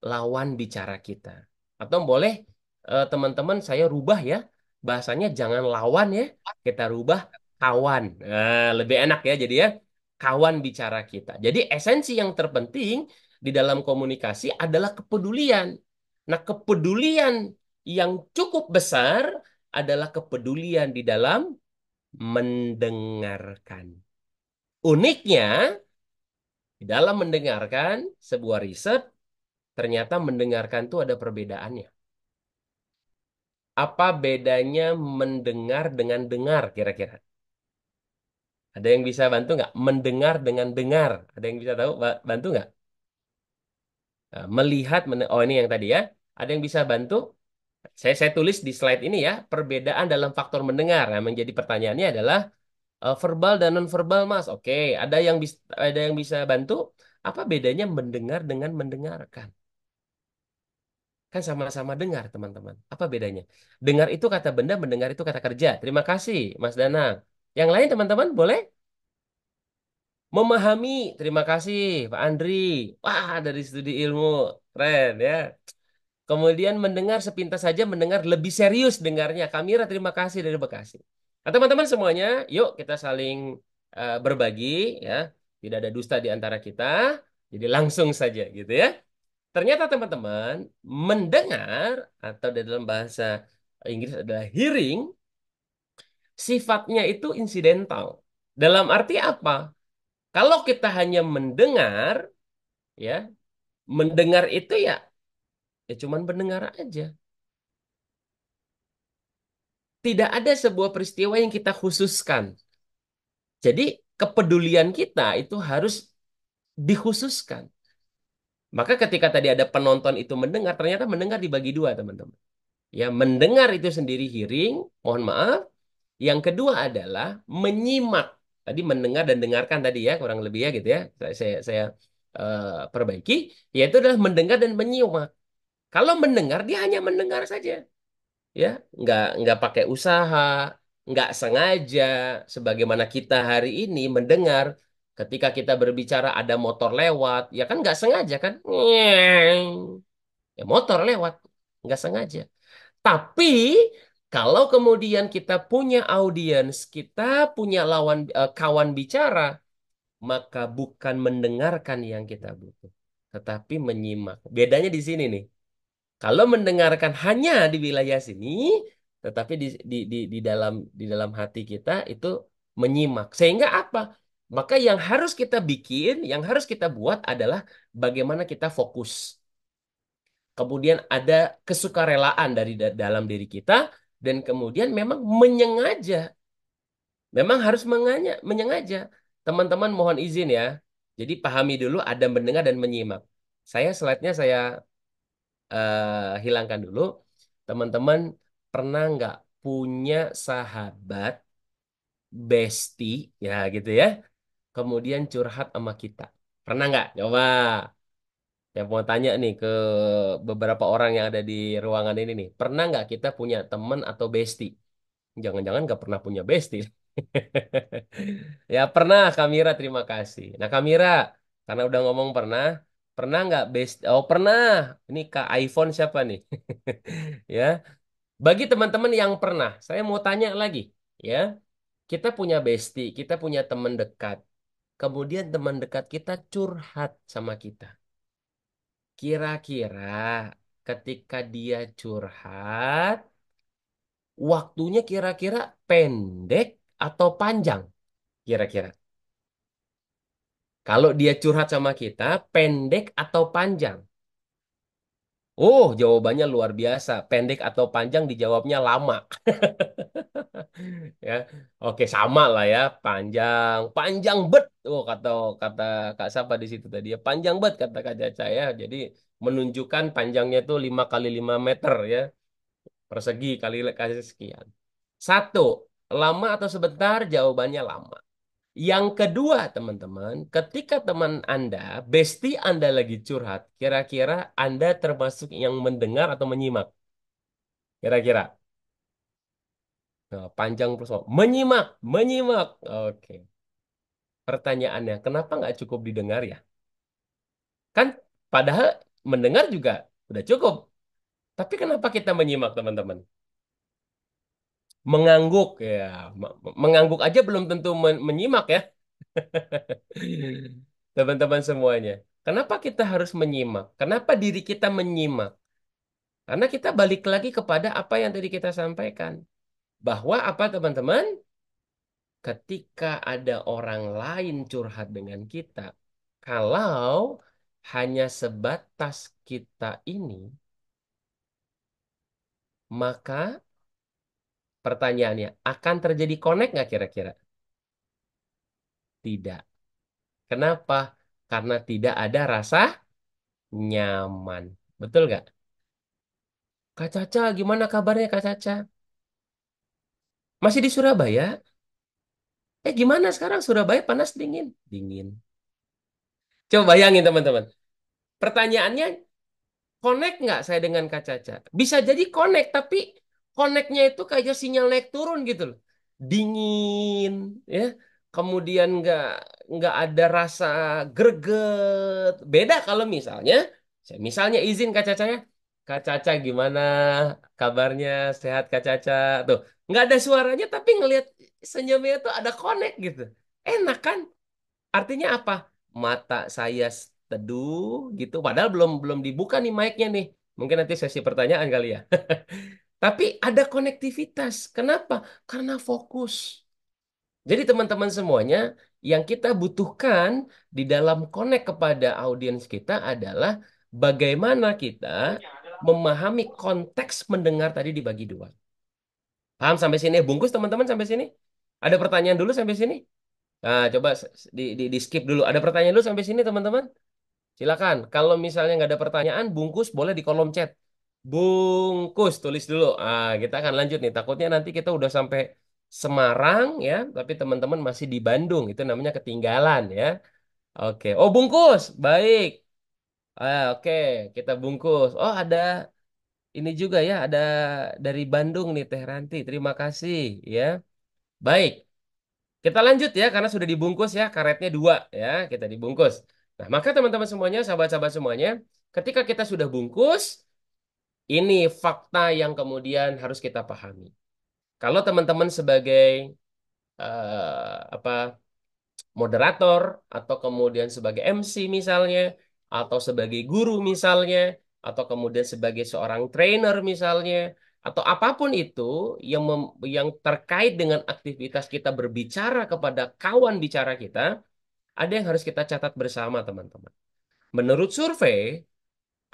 [SPEAKER 1] lawan bicara kita. Atau boleh teman-teman saya rubah ya. Bahasanya jangan lawan ya, kita rubah kawan. Lebih enak ya jadi ya. Kawan bicara kita. Jadi esensi yang terpenting di dalam komunikasi adalah kepedulian. Nah, kepedulian yang cukup besar adalah kepedulian di dalam mendengarkan. Uniknya, di dalam mendengarkan sebuah riset, ternyata mendengarkan itu ada perbedaannya. Apa bedanya mendengar dengan dengar kira-kira? Ada yang bisa bantu nggak? Mendengar dengan dengar. Ada yang bisa tahu? Bantu nggak? Nah, melihat, oh ini yang tadi ya. Ada yang bisa bantu? Saya tulis di slide ini ya. Perbedaan dalam faktor mendengar. Nah, menjadi pertanyaannya adalah verbal dan non-verbal, Mas. Oke, ada yang bisa bantu? Apa bedanya mendengar dengan mendengarkan? Kan sama-sama dengar, teman-teman. Apa bedanya? Dengar itu kata benda, mendengar itu kata kerja. Terima kasih, Mas Danang. Yang lain, teman-teman, boleh? Memahami. Terima kasih, Pak Andri. Wah, dari studi ilmu. Keren, ya. Kemudian mendengar sepintas saja, mendengar lebih serius dengarnya. Kamira, terima kasih dari Bekasi. Nah, teman-teman semuanya, yuk kita saling berbagi, ya. Tidak ada dusta di antara kita. Jadi langsung saja, gitu ya. Ternyata teman-teman, mendengar atau di dalam bahasa Inggris adalah hearing, sifatnya itu insidental. Dalam arti apa? Kalau kita hanya mendengar, ya, mendengar itu ya cuman mendengar aja. Tidak ada sebuah peristiwa yang kita khususkan. Jadi kepedulian kita itu harus dikhususkan. Maka ketika tadi ada penonton itu mendengar, ternyata mendengar dibagi dua, teman-teman. Ya, mendengar itu sendiri hearing, mohon maaf. Yang kedua adalah menyimak. Tadi mendengar dan dengarkan tadi ya, kurang lebih ya gitu ya. Saya perbaiki, yaitu adalah mendengar dan menyimak. Kalau mendengar dia hanya mendengar saja, ya, nggak pakai usaha, nggak sengaja. Sebagaimana kita hari ini mendengar, ketika kita berbicara ada motor lewat, ya kan nggak sengaja kan, ya motor lewat, nggak sengaja. Tapi kalau kemudian kita punya audiens, kita punya kawan bicara, maka bukan mendengarkan yang kita butuh, tetapi menyimak. Bedanya di sini nih. Kalau mendengarkan hanya di wilayah sini, tetapi di dalam hati kita itu menyimak. Sehingga apa? Maka yang harus kita bikin, yang harus kita buat adalah bagaimana kita fokus. Kemudian ada kesukarelaan dari dalam diri kita dan kemudian memang menyengaja, memang harus menyengaja. Teman-teman mohon izin ya. Jadi pahami dulu ada mendengar dan menyimak. Slide-nya saya hilangkan dulu. Teman-teman pernah nggak punya sahabat bestie ya gitu ya? Kemudian curhat sama kita. Pernah nggak? Coba. Saya mau tanya nih ke beberapa orang yang ada di ruangan ini nih. Pernah nggak kita punya teman atau bestie? Jangan-jangan nggak pernah punya bestie. Ya pernah, Kamira, terima kasih. Nah Kamira, karena udah ngomong pernah, pernah nggak best? Oh pernah. Ini Kak iPhone siapa nih? Ya, bagi teman-teman yang pernah, saya mau tanya lagi. Ya, kita punya bestie, kita punya teman dekat. Kemudian teman dekat kita curhat sama kita. Kira-kira ketika dia curhat, waktunya kira-kira pendek atau panjang? Kira-kira. Kalau dia curhat sama kita, pendek atau panjang? Oh, jawabannya luar biasa. Pendek atau panjang dijawabnya lama. Ya, oke sama lah ya. Panjang, panjang bet. Oh, kata kata Kak Sapa di situ tadi ya. Panjang bet kata Kak Caca ya. Jadi menunjukkan panjangnya itu 5 kali 5 meter ya. Persegi kali sekian. Satu, lama atau sebentar? Jawabannya lama. Yang kedua, teman-teman, ketika teman Anda, bestie Anda lagi curhat, kira-kira Anda termasuk yang mendengar atau menyimak? Kira-kira. Nah, panjang plus menyimak, menyimak. Oke. Pertanyaannya, kenapa nggak cukup didengar ya? Kan padahal mendengar juga udah cukup. Tapi kenapa kita menyimak, teman-teman? Mengangguk ya. Mengangguk aja belum tentu menyimak ya. Teman-teman semuanya. Kenapa kita harus menyimak? Kenapa diri kita menyimak? Karena kita balik lagi kepada apa yang tadi kita sampaikan. Bahwa apa teman-teman? ketika ada orang lain curhat dengan kita, kalau hanya sebatas kita ini, maka pertanyaannya, akan terjadi connect nggak kira-kira? Tidak. Kenapa? Karena tidak ada rasa nyaman. Betul nggak? Kak Caca, gimana kabarnya Kak Caca? Masih di Surabaya? Gimana sekarang Surabaya panas dingin? Dingin. Coba bayangin teman-teman. Pertanyaannya, connect nggak saya dengan Kak Caca? Bisa jadi connect, tapi connectnya itu kayak sinyal naik turun gitu loh. Dingin, ya. Kemudian nggak ada rasa greget. Beda kalau misalnya, saya misalnya izin Kak Caca ya. Kak Caca gimana kabarnya? Sehat Kak Caca? Tuh, nggak ada suaranya tapi ngelihat senyumnya tuh ada connect gitu. Enak kan? Artinya apa? Mata saya teduh gitu. Padahal belum belum dibuka nih mic-nya nih. Mungkin nanti sesi pertanyaan kali ya. Tapi ada konektivitas. Kenapa? Karena fokus. Jadi teman-teman semuanya, yang kita butuhkan di dalam connect kepada audiens kita adalah bagaimana kita memahami konteks mendengar tadi dibagi dua. Paham sampai sini? Bungkus teman-teman sampai sini? Ada pertanyaan dulu sampai sini? Nah, coba di skip dulu. Ada pertanyaan dulu sampai sini, teman-teman? Silakan. Kalau misalnya nggak ada pertanyaan, bungkus boleh di kolom chat. Bungkus, tulis dulu. Kita akan lanjut nih. Takutnya nanti kita udah sampai Semarang ya, tapi teman-teman masih di Bandung. Itu namanya ketinggalan ya. Oke. Oh, bungkus. Baik. Oke, kita bungkus. Oh, ada ini juga ya, ada dari Bandung nih Teh Ranti. Terima kasih ya. Baik. Kita lanjut ya, karena sudah dibungkus ya, karetnya dua ya, kita dibungkus. Nah, maka teman-teman semuanya, sahabat-sahabat semuanya, ketika kita sudah bungkus, ini fakta yang kemudian harus kita pahami. Kalau teman-teman sebagai apa moderator atau kemudian sebagai MC misalnya, atau sebagai guru misalnya, atau kemudian sebagai seorang trainer misalnya, atau apapun itu yang terkait dengan aktivitas kita berbicara kepada kawan bicara kita, ada yang harus kita catat bersama, teman-teman. Menurut survei,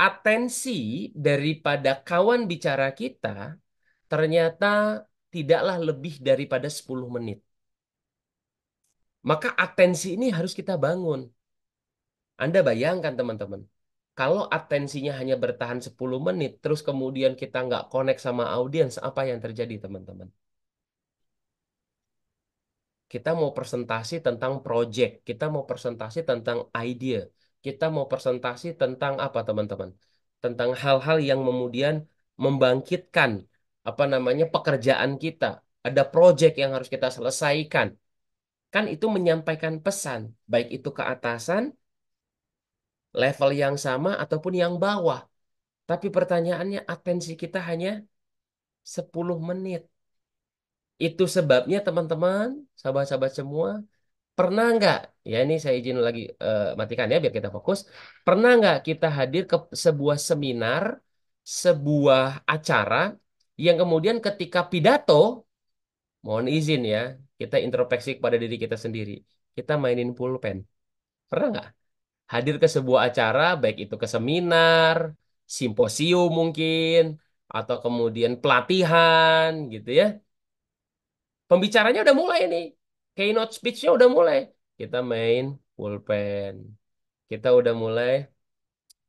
[SPEAKER 1] atensi daripada kawan bicara kita ternyata tidaklah lebih daripada 10 menit. Maka atensi ini harus kita bangun. Anda bayangkan, teman-teman. Kalau atensinya hanya bertahan 10 menit, terus kemudian kita nggak connect sama audiens, apa yang terjadi, teman-teman? Kita mau presentasi tentang project, kita mau presentasi tentang ide, kita mau presentasi tentang apa, teman-teman? Tentang hal-hal yang kemudian membangkitkan apa namanya pekerjaan kita. Ada project yang harus kita selesaikan. Kan itu menyampaikan pesan, baik itu ke atasan, level yang sama ataupun yang bawah. Tapi pertanyaannya atensi kita hanya 10 menit. Itu sebabnya teman-teman, sahabat-sahabat semua, pernah nggak, ya ini saya izin lagi matikan ya biar kita fokus. Pernah nggak kita hadir ke sebuah seminar, sebuah acara, yang kemudian ketika pidato, mohon izin ya, kita introspeksi kepada diri kita sendiri. Kita mainin pulpen. Pernah nggak? Hadir ke sebuah acara, baik itu ke seminar, simposium mungkin, atau kemudian pelatihan gitu ya. Pembicaranya udah mulai nih. Keynote speech-nya udah mulai. Kita main pulpen. Kita udah mulai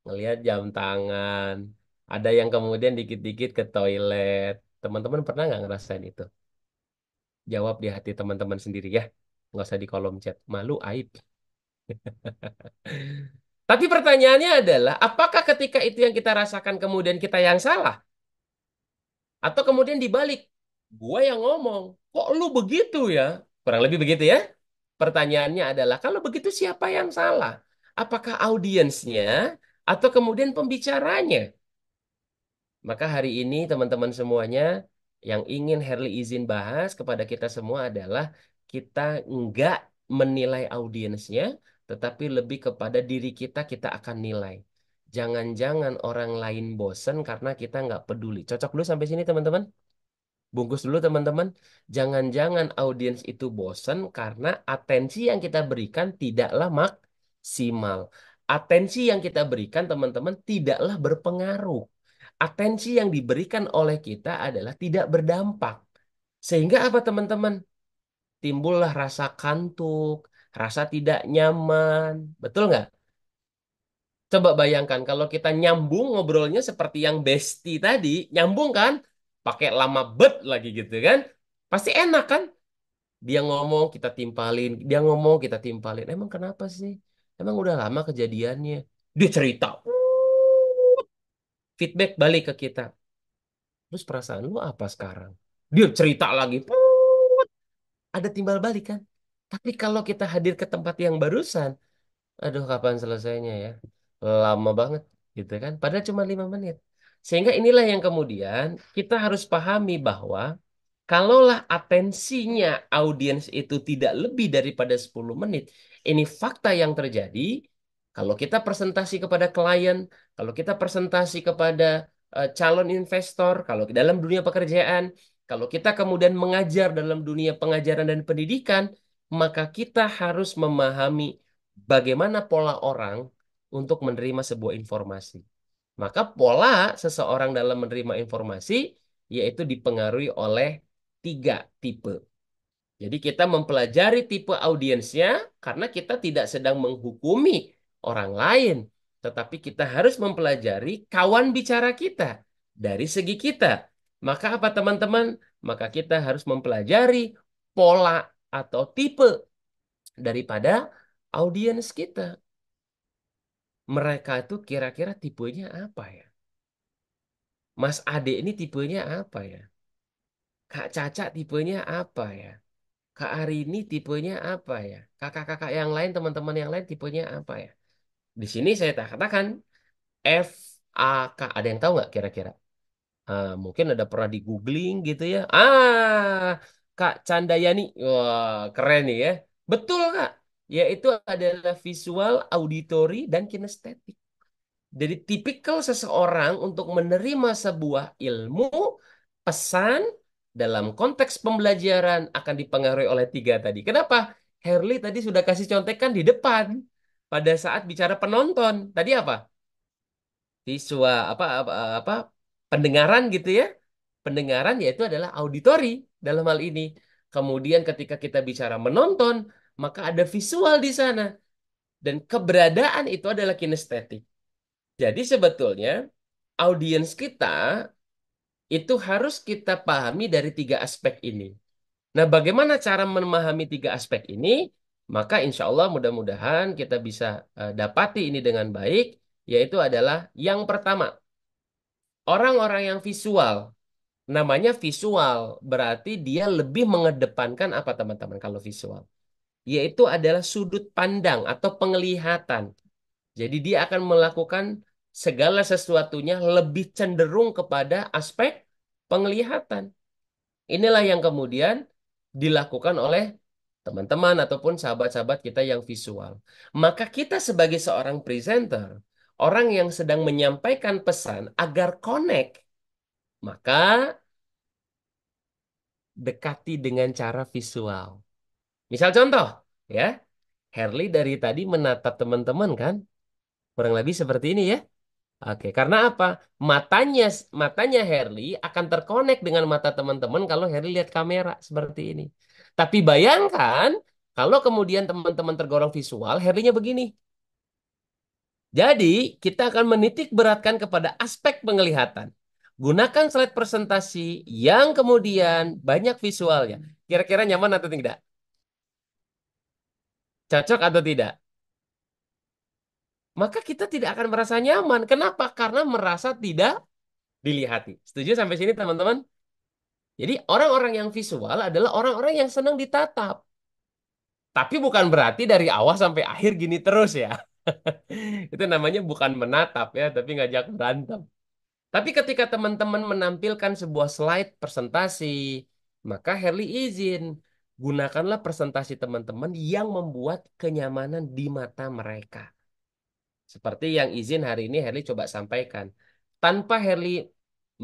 [SPEAKER 1] ngelihat jam tangan. Ada yang kemudian dikit-dikit ke toilet. Teman-teman pernah nggak ngerasain itu? Jawab di hati teman-teman sendiri ya. Nggak usah di kolom chat. Malu, aib. Tapi pertanyaannya adalah, apakah ketika itu yang kita rasakan kemudian kita yang salah? Atau kemudian dibalik, gua yang ngomong, kok lu begitu ya? Kurang lebih begitu ya. Pertanyaannya adalah, kalau begitu siapa yang salah? Apakah audiensnya atau kemudian pembicaranya? Maka hari ini teman-teman semuanya yang ingin Herli izin bahas kepada kita semua adalah kita enggak menilai audiensnya, tetapi lebih kepada diri kita akan nilai. Jangan-jangan orang lain bosen karena kita nggak peduli. Cocok dulu sampai sini teman-teman? Bungkus dulu teman-teman. Jangan-jangan audiens itu bosan karena atensi yang kita berikan tidaklah maksimal. Atensi yang kita berikan teman-teman tidaklah berpengaruh. Atensi yang diberikan oleh kita adalah tidak berdampak. Sehingga apa teman-teman? Timbullah rasa kantuk, rasa tidak nyaman. Betul nggak? Coba bayangkan kalau kita nyambung ngobrolnya seperti yang Besti tadi, nyambung kan? Pakai lama bet lagi gitu kan? Pasti enak kan? Dia ngomong kita timpalin, dia ngomong kita timpalin. Emang kenapa sih? Emang udah lama kejadiannya. Dia cerita, feedback balik ke kita. Terus perasaan lu apa sekarang? Dia cerita lagi, ada timbal balik kan? Tapi kalau kita hadir ke tempat yang barusan, aduh, kapan selesainya ya? Lama banget, gitu kan? Padahal cuma 5 menit. Sehingga inilah yang kemudian kita harus pahami bahwa kalaulah atensinya audiens itu tidak lebih daripada 10 menit, ini fakta yang terjadi. Kalau kita presentasi kepada klien, kalau kita presentasi kepada calon investor, kalau dalam dunia pekerjaan, kalau kita kemudian mengajar dalam dunia pengajaran dan pendidikan, maka kita harus memahami bagaimana pola orang untuk menerima sebuah informasi. Maka pola seseorang dalam menerima informasi yaitu dipengaruhi oleh 3 tipe. Jadi kita mempelajari tipe audiensnya karena kita tidak sedang menghukumi orang lain, tetapi kita harus mempelajari kawan bicara kita dari segi kita. Maka apa teman-teman? Maka kita harus mempelajari pola atau tipe daripada audiens kita. Mereka itu kira-kira tipenya apa ya? Mas Ade ini tipenya apa ya? Kak Caca tipenya apa ya? Kak Arini tipenya apa ya? Kakak-kakak yang lain, teman-teman yang lain tipenya apa ya? Di sini saya katakan F, A, K. Ada yang tahu nggak kira-kira? Mungkin ada pernah di googling gitu ya. Kak Candayani. Wah, keren nih ya. Betul, Kak. Yaitu adalah visual, auditory, dan kinestetik. Jadi tipikal seseorang untuk menerima sebuah ilmu, pesan dalam konteks pembelajaran akan dipengaruhi oleh 3 tadi. Kenapa? Herli tadi sudah kasih contekan di depan pada saat bicara penonton. Tadi apa? Visual apa pendengaran gitu ya. Pendengaran yaitu adalah auditori dalam hal ini. Kemudian ketika kita bicara menonton, maka ada visual di sana dan keberadaan itu adalah kinestetik. Jadi sebetulnya audiens kita itu harus kita pahami dari 3 aspek ini. Nah, bagaimana cara memahami 3 aspek ini? Maka insya Allah mudah-mudahan kita bisa dapati ini dengan baik, yaitu adalah yang pertama, orang-orang yang visual. Namanya visual, berarti dia lebih mengedepankan apa teman-teman kalau visual? Yaitu adalah sudut pandang atau penglihatan. Jadi dia akan melakukan segala sesuatunya lebih cenderung kepada aspek penglihatan. Inilah yang kemudian dilakukan oleh teman-teman ataupun sahabat-sahabat kita yang visual. Maka kita sebagai seorang presenter, orang yang sedang menyampaikan pesan agar connect, maka dekati dengan cara visual. Misal contoh, ya, Herli dari tadi menatap teman-teman kan? Kurang lebih seperti ini ya. Oke, karena apa? Matanya matanya Herli akan terkonek dengan mata teman-teman kalau Herli lihat kamera seperti ini. Tapi bayangkan kalau kemudian teman-teman tergolong visual, Herlinya begini. Jadi, kita akan menitik beratkan kepada aspek penglihatan. Gunakan slide presentasi yang kemudian banyak visualnya. Kira-kira nyaman atau tidak? Cocok atau tidak? Maka kita tidak akan merasa nyaman. Kenapa? Karena merasa tidak dilihati. Setuju sampai sini, teman-teman? Jadi orang-orang yang visual adalah orang-orang yang senang ditatap. Tapi bukan berarti dari awal sampai akhir gini terus ya. Itu namanya bukan menatap ya, tapi ngajak berantem. Tapi ketika teman-teman menampilkan sebuah slide presentasi, maka Herli izin, gunakanlah presentasi teman-teman yang membuat kenyamanan di mata mereka. Seperti yang izin hari ini Herli coba sampaikan. Tanpa Herli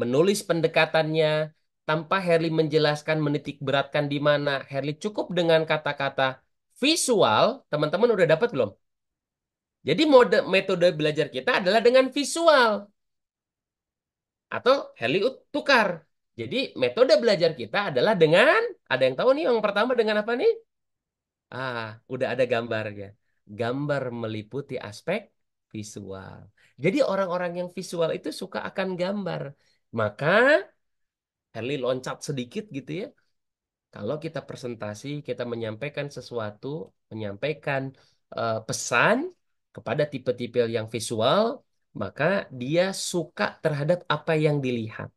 [SPEAKER 1] menulis pendekatannya, tanpa Herli menjelaskan menitik beratkan di mana, Herli cukup dengan kata-kata visual, teman-teman udah dapat belum? Jadi metode belajar kita adalah dengan visual atau Herli tukar. Jadi metode belajar kita adalah dengan, ada yang tahu nih yang pertama dengan apa nih? Ah, udah ada gambarnya. Gambar meliputi aspek visual. Jadi orang-orang yang visual itu suka akan gambar. Maka Herli loncat sedikit gitu ya. Kalau kita presentasi, kita menyampaikan sesuatu, menyampaikan pesan kepada tipe-tipe yang visual, maka dia suka terhadap apa yang dilihat.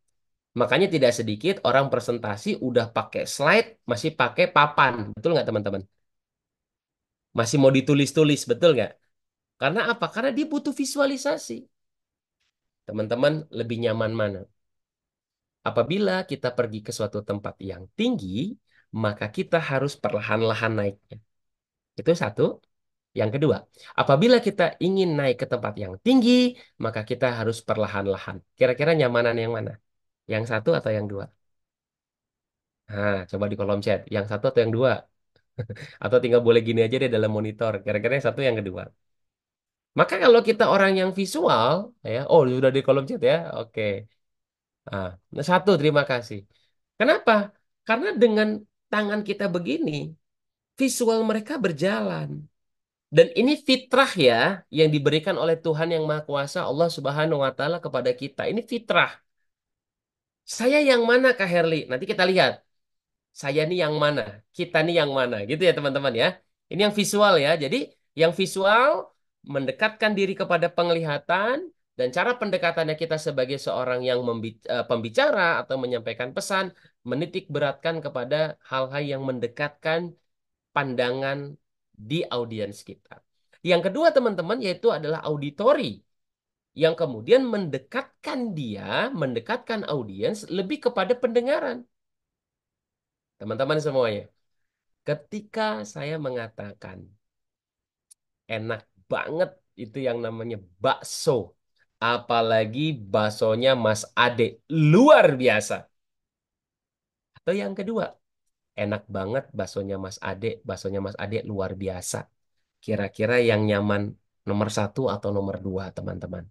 [SPEAKER 1] Makanya tidak sedikit orang presentasi udah pakai slide, masih pakai papan. Betul nggak teman-teman? Masih mau ditulis-tulis, betul nggak? Karena apa? Karena dia butuh visualisasi. Teman-teman lebih nyaman mana? Apabila kita pergi ke suatu tempat yang tinggi, maka kita harus perlahan-lahan naiknya. Itu satu. Yang kedua, apabila kita ingin naik ke tempat yang tinggi, maka kita harus perlahan-lahan. Kira-kira nyamanan yang mana? Yang satu atau yang dua? Nah, coba di kolom chat. Yang satu atau yang dua? Atau tinggal boleh gini aja deh dalam monitor. Kira-kira yang satu yang kedua. Maka kalau kita orang yang visual, ya, oh sudah di kolom chat ya, oke. Nah, satu, terima kasih. Kenapa? Karena dengan tangan kita begini, visual mereka berjalan. Dan ini fitrah ya, yang diberikan oleh Tuhan yang Maha Kuasa, Allah Subhanahu wa Ta'ala kepada kita. Ini fitrah. Saya yang mana, Kak Herli? Nanti kita lihat. Saya nih yang mana? Kita nih yang mana? Gitu ya, teman-teman ya. Ini yang visual ya. Jadi, yang visual mendekatkan diri kepada penglihatan dan cara pendekatannya kita sebagai seorang yang pembicara atau menyampaikan pesan, menitik beratkan kepada hal-hal yang mendekatkan pandangan di audiens kita. Yang kedua teman-teman yaitu adalah auditori yang kemudian mendekatkan audiens lebih kepada pendengaran. Teman-teman semuanya, ketika saya mengatakan enak banget itu yang namanya bakso, apalagi baksonya Mas Ade, luar biasa. Atau yang kedua, enak banget baksonya Mas Ade luar biasa. Kira-kira yang nyaman nomor satu atau nomor dua, teman-teman?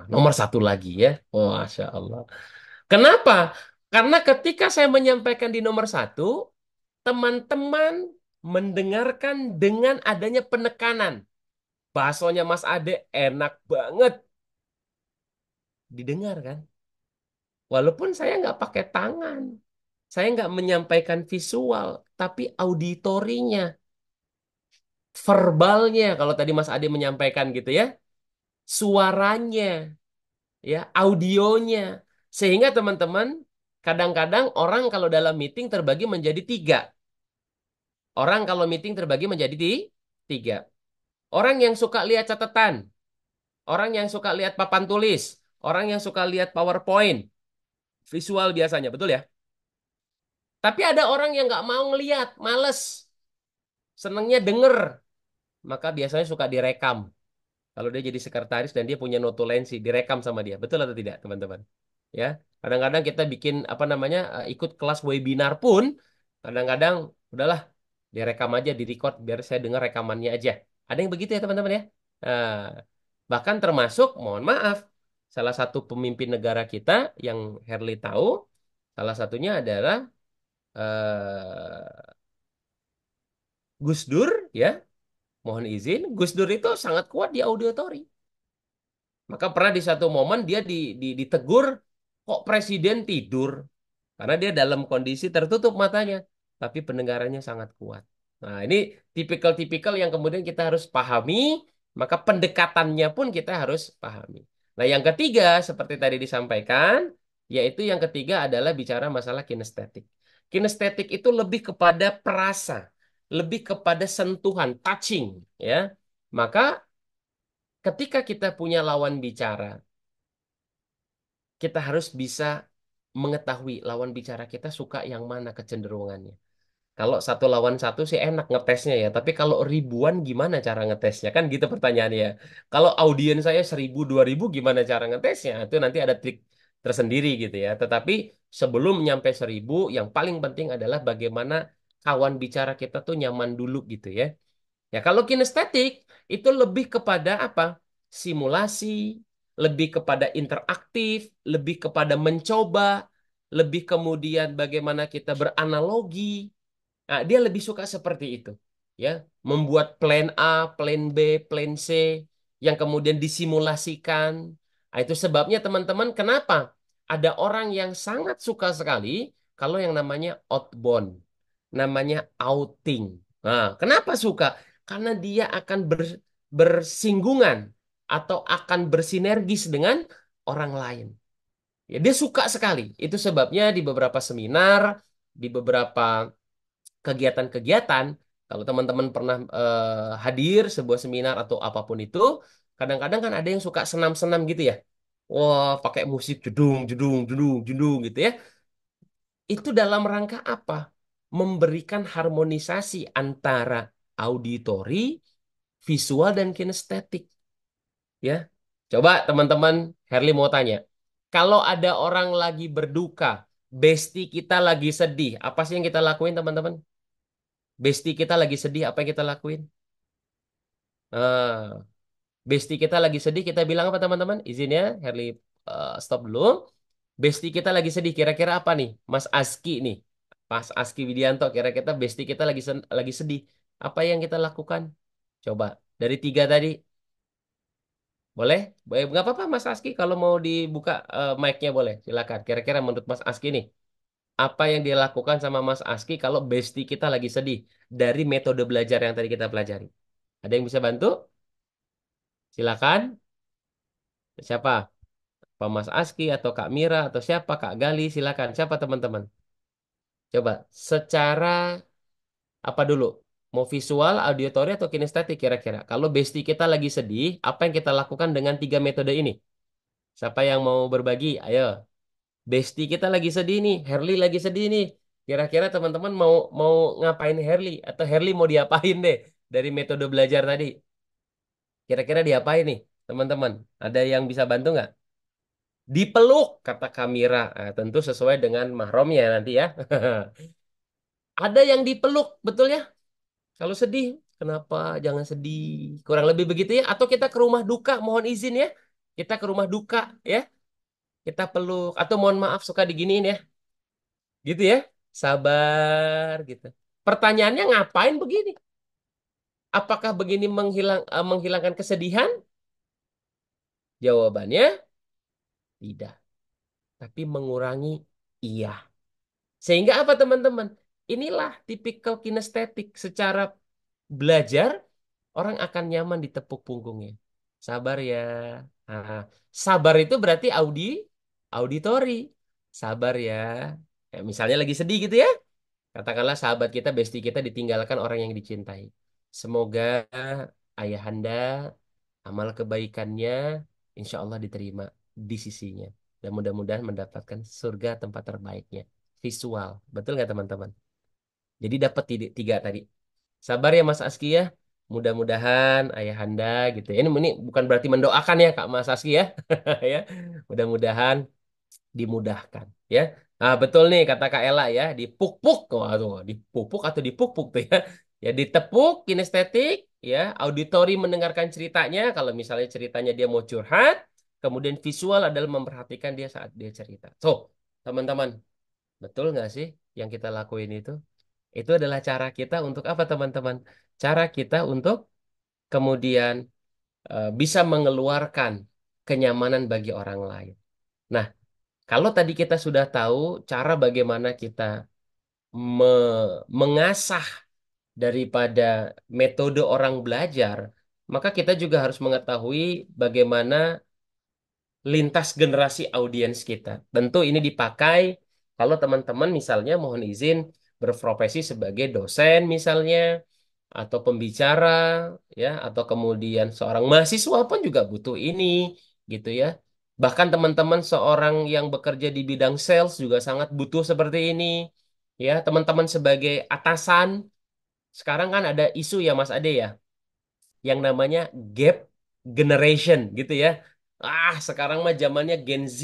[SPEAKER 1] Nomor satu lagi ya. Oh, Masya Allah. Kenapa? Karena ketika saya menyampaikan di nomor satu, teman-teman mendengarkan dengan adanya penekanan. Baksonya Mas Ade enak banget. Didengar kan? Walaupun saya nggak pakai tangan. Saya nggak menyampaikan visual, tapi auditorinya, verbalnya, kalau tadi Mas Ade menyampaikan gitu ya, suaranya, ya, audionya. Sehingga teman-teman, kadang-kadang orang kalau dalam meeting terbagi menjadi tiga. Orang kalau meeting terbagi menjadi tiga. Orang yang suka lihat catatan, orang yang suka lihat papan tulis, orang yang suka lihat PowerPoint, visual biasanya, betul ya? Tapi ada orang yang nggak mau ngelihat, males, senengnya denger, maka biasanya suka direkam. Kalau dia jadi sekretaris dan dia punya notulensi, direkam sama dia. Betul atau tidak, teman-teman? Ya, kadang-kadang kita bikin apa namanya ikut kelas webinar pun, kadang-kadang udahlah direkam aja, direcord biar saya dengar rekamannya aja. Ada yang begitu ya, teman-teman ya. Nah, bahkan termasuk, mohon maaf, salah satu pemimpin negara kita yang Herli tahu, salah satunya adalah eh, Gus Dur, ya. Mohon izin, Gus Dur itu sangat kuat di auditori. Maka pernah di satu momen dia ditegur, kok presiden tidur? Karena dia dalam kondisi tertutup matanya, tapi pendengarannya sangat kuat. Nah, ini tipikal-tipikal yang kemudian kita harus pahami, maka pendekatannya pun kita harus pahami. Nah, yang ketiga, seperti tadi disampaikan, yaitu yang ketiga adalah bicara masalah kinestetik. Kinestetik itu lebih kepada perasa, lebih kepada sentuhan, touching, ya. Maka ketika kita punya lawan bicara, kita harus bisa mengetahui lawan bicara kita suka yang mana kecenderungannya. Kalau satu lawan satu sih enak ngetesnya ya, tapi kalau ribuan gimana cara ngetesnya? Kan gitu pertanyaannya. Kalau audiens saya 1.000, 2.000 gimana cara ngetesnya? Itu nanti ada trik tersendiri gitu ya. Tetapi sebelum nyampe 1.000, yang paling penting adalah bagaimana kawan bicara kita tuh nyaman dulu gitu ya. Ya, kalau kinestetik itu lebih kepada apa? Simulasi, lebih kepada interaktif, lebih kepada mencoba, lebih kemudian bagaimana kita beranalogi. Nah, dia lebih suka seperti itu. Ya, membuat plan A, plan B, plan C yang kemudian disimulasikan. Nah, itu sebabnya teman-teman kenapa ada orang yang sangat suka sekali kalau yang namanya outbound, namanya outing. Nah, kenapa suka? Karena dia akan bersinggungan atau akan bersinergis dengan orang lain. Ya, dia suka sekali. Itu sebabnya di beberapa seminar, di beberapa kegiatan-kegiatan, kalau teman-teman pernah hadir sebuah seminar atau apapun itu, kadang-kadang kan ada yang suka senam-senam gitu ya. Wah, pakai musik jedung, jedung, jedung, jedung gitu ya. Itu dalam rangka apa? Memberikan harmonisasi antara auditori, visual, dan kinestetik. Ya, coba teman-teman, Herli mau tanya. Kalau ada orang lagi berduka, besti kita lagi sedih, apa sih yang kita lakuin teman-teman? Besti kita lagi sedih, apa yang kita lakuin? Nah, besti kita lagi sedih, kita bilang apa teman-teman? Izin ya, Herli stop dulu. Besti kita lagi sedih, kira-kira apa nih? Mas Aski nih. Mas Aski Widianto, kira-kira besti kita lagi sedih. Apa yang kita lakukan? Coba, dari tiga tadi. Boleh? Boleh, nggak apa-apa Mas Aski, kalau mau dibuka mic-nya boleh. Silakan. Kira-kira menurut Mas Aski nih, apa yang dilakukan sama Mas Aski kalau besti kita lagi sedih dari metode belajar yang tadi kita pelajari? Ada yang bisa bantu? Silakan. Siapa? Pak Mas Aski atau Kak Mira atau siapa? Kak Gali, silakan. Siapa teman-teman? Coba secara apa dulu? Mau visual, auditory atau kinestetik kira-kira? Kalau besti kita lagi sedih, apa yang kita lakukan dengan tiga metode ini? Siapa yang mau berbagi? Ayo. Besti kita lagi sedih nih, Herli lagi sedih nih. Kira-kira teman-teman mau mau ngapain Herli atau Herli mau diapain deh dari metode belajar tadi? Kira-kira diapain nih, teman-teman? Ada yang bisa bantu nggak? Dipeluk, kata Kamira. Nah, tentu sesuai dengan mahramnya nanti ya. Ada yang dipeluk, betul ya? Kalau sedih, kenapa jangan sedih? Kurang lebih begitu ya. Atau kita ke rumah duka, mohon izin ya. Kita ke rumah duka ya. Kita peluk. Atau mohon maaf suka diginiin ya. Gitu ya. Sabar gitu. Pertanyaannya ngapain begini? Apakah begini menghilangkan kesedihan? Jawabannya tidak. Tapi mengurangi iya. Sehingga apa teman-teman? Inilah tipikal kinestetik. Secara belajar, orang akan nyaman ditepuk punggungnya. Sabar ya. Nah, sabar itu berarti auditori. Sabar ya. Ya, misalnya lagi sedih gitu ya. Katakanlah sahabat kita, besti kita ditinggalkan orang yang dicintai. Semoga ayahanda, amal kebaikannya, insya Allah diterima di sisinya. Dan mudah-mudahan mendapatkan surga tempat terbaiknya. Visual. Betul nggak teman-teman? Jadi dapat tiga tadi. Sabar ya Mas Aski ya. Mudah-mudahan ayahanda gitu ya. Ini bukan berarti mendoakan ya Kak Mas Aski ya. Ya. Mudah-mudahan dimudahkan ya. Nah, betul nih kata Kak Ella ya, dipuk-puk. Waduh, dipupuk atau dipuk-puk tuh ya. Ya ditepuk kinestetik ya, auditori mendengarkan ceritanya kalau misalnya ceritanya dia mau curhat, kemudian visual adalah memperhatikan dia saat dia cerita. So, teman-teman, betul nggak sih yang kita lakuin itu? Itu adalah cara kita untuk apa, teman-teman? Cara kita untuk kemudian bisa mengeluarkan kenyamanan bagi orang lain. Nah, kalau tadi kita sudah tahu cara bagaimana kita mengasah daripada metode orang belajar, maka kita juga harus mengetahui bagaimana lintas generasi audiens kita. Tentu ini dipakai kalau teman-teman misalnya mohon izin berprofesi sebagai dosen misalnya, atau pembicara, ya, atau kemudian seorang mahasiswa pun juga butuh ini, gitu ya. Bahkan teman-teman seorang yang bekerja di bidang sales juga sangat butuh seperti ini, ya. Teman-teman sebagai atasan, sekarang kan ada isu ya Mas Ade ya, yang namanya gap generation, gitu ya. Sekarang mah zamannya Gen Z,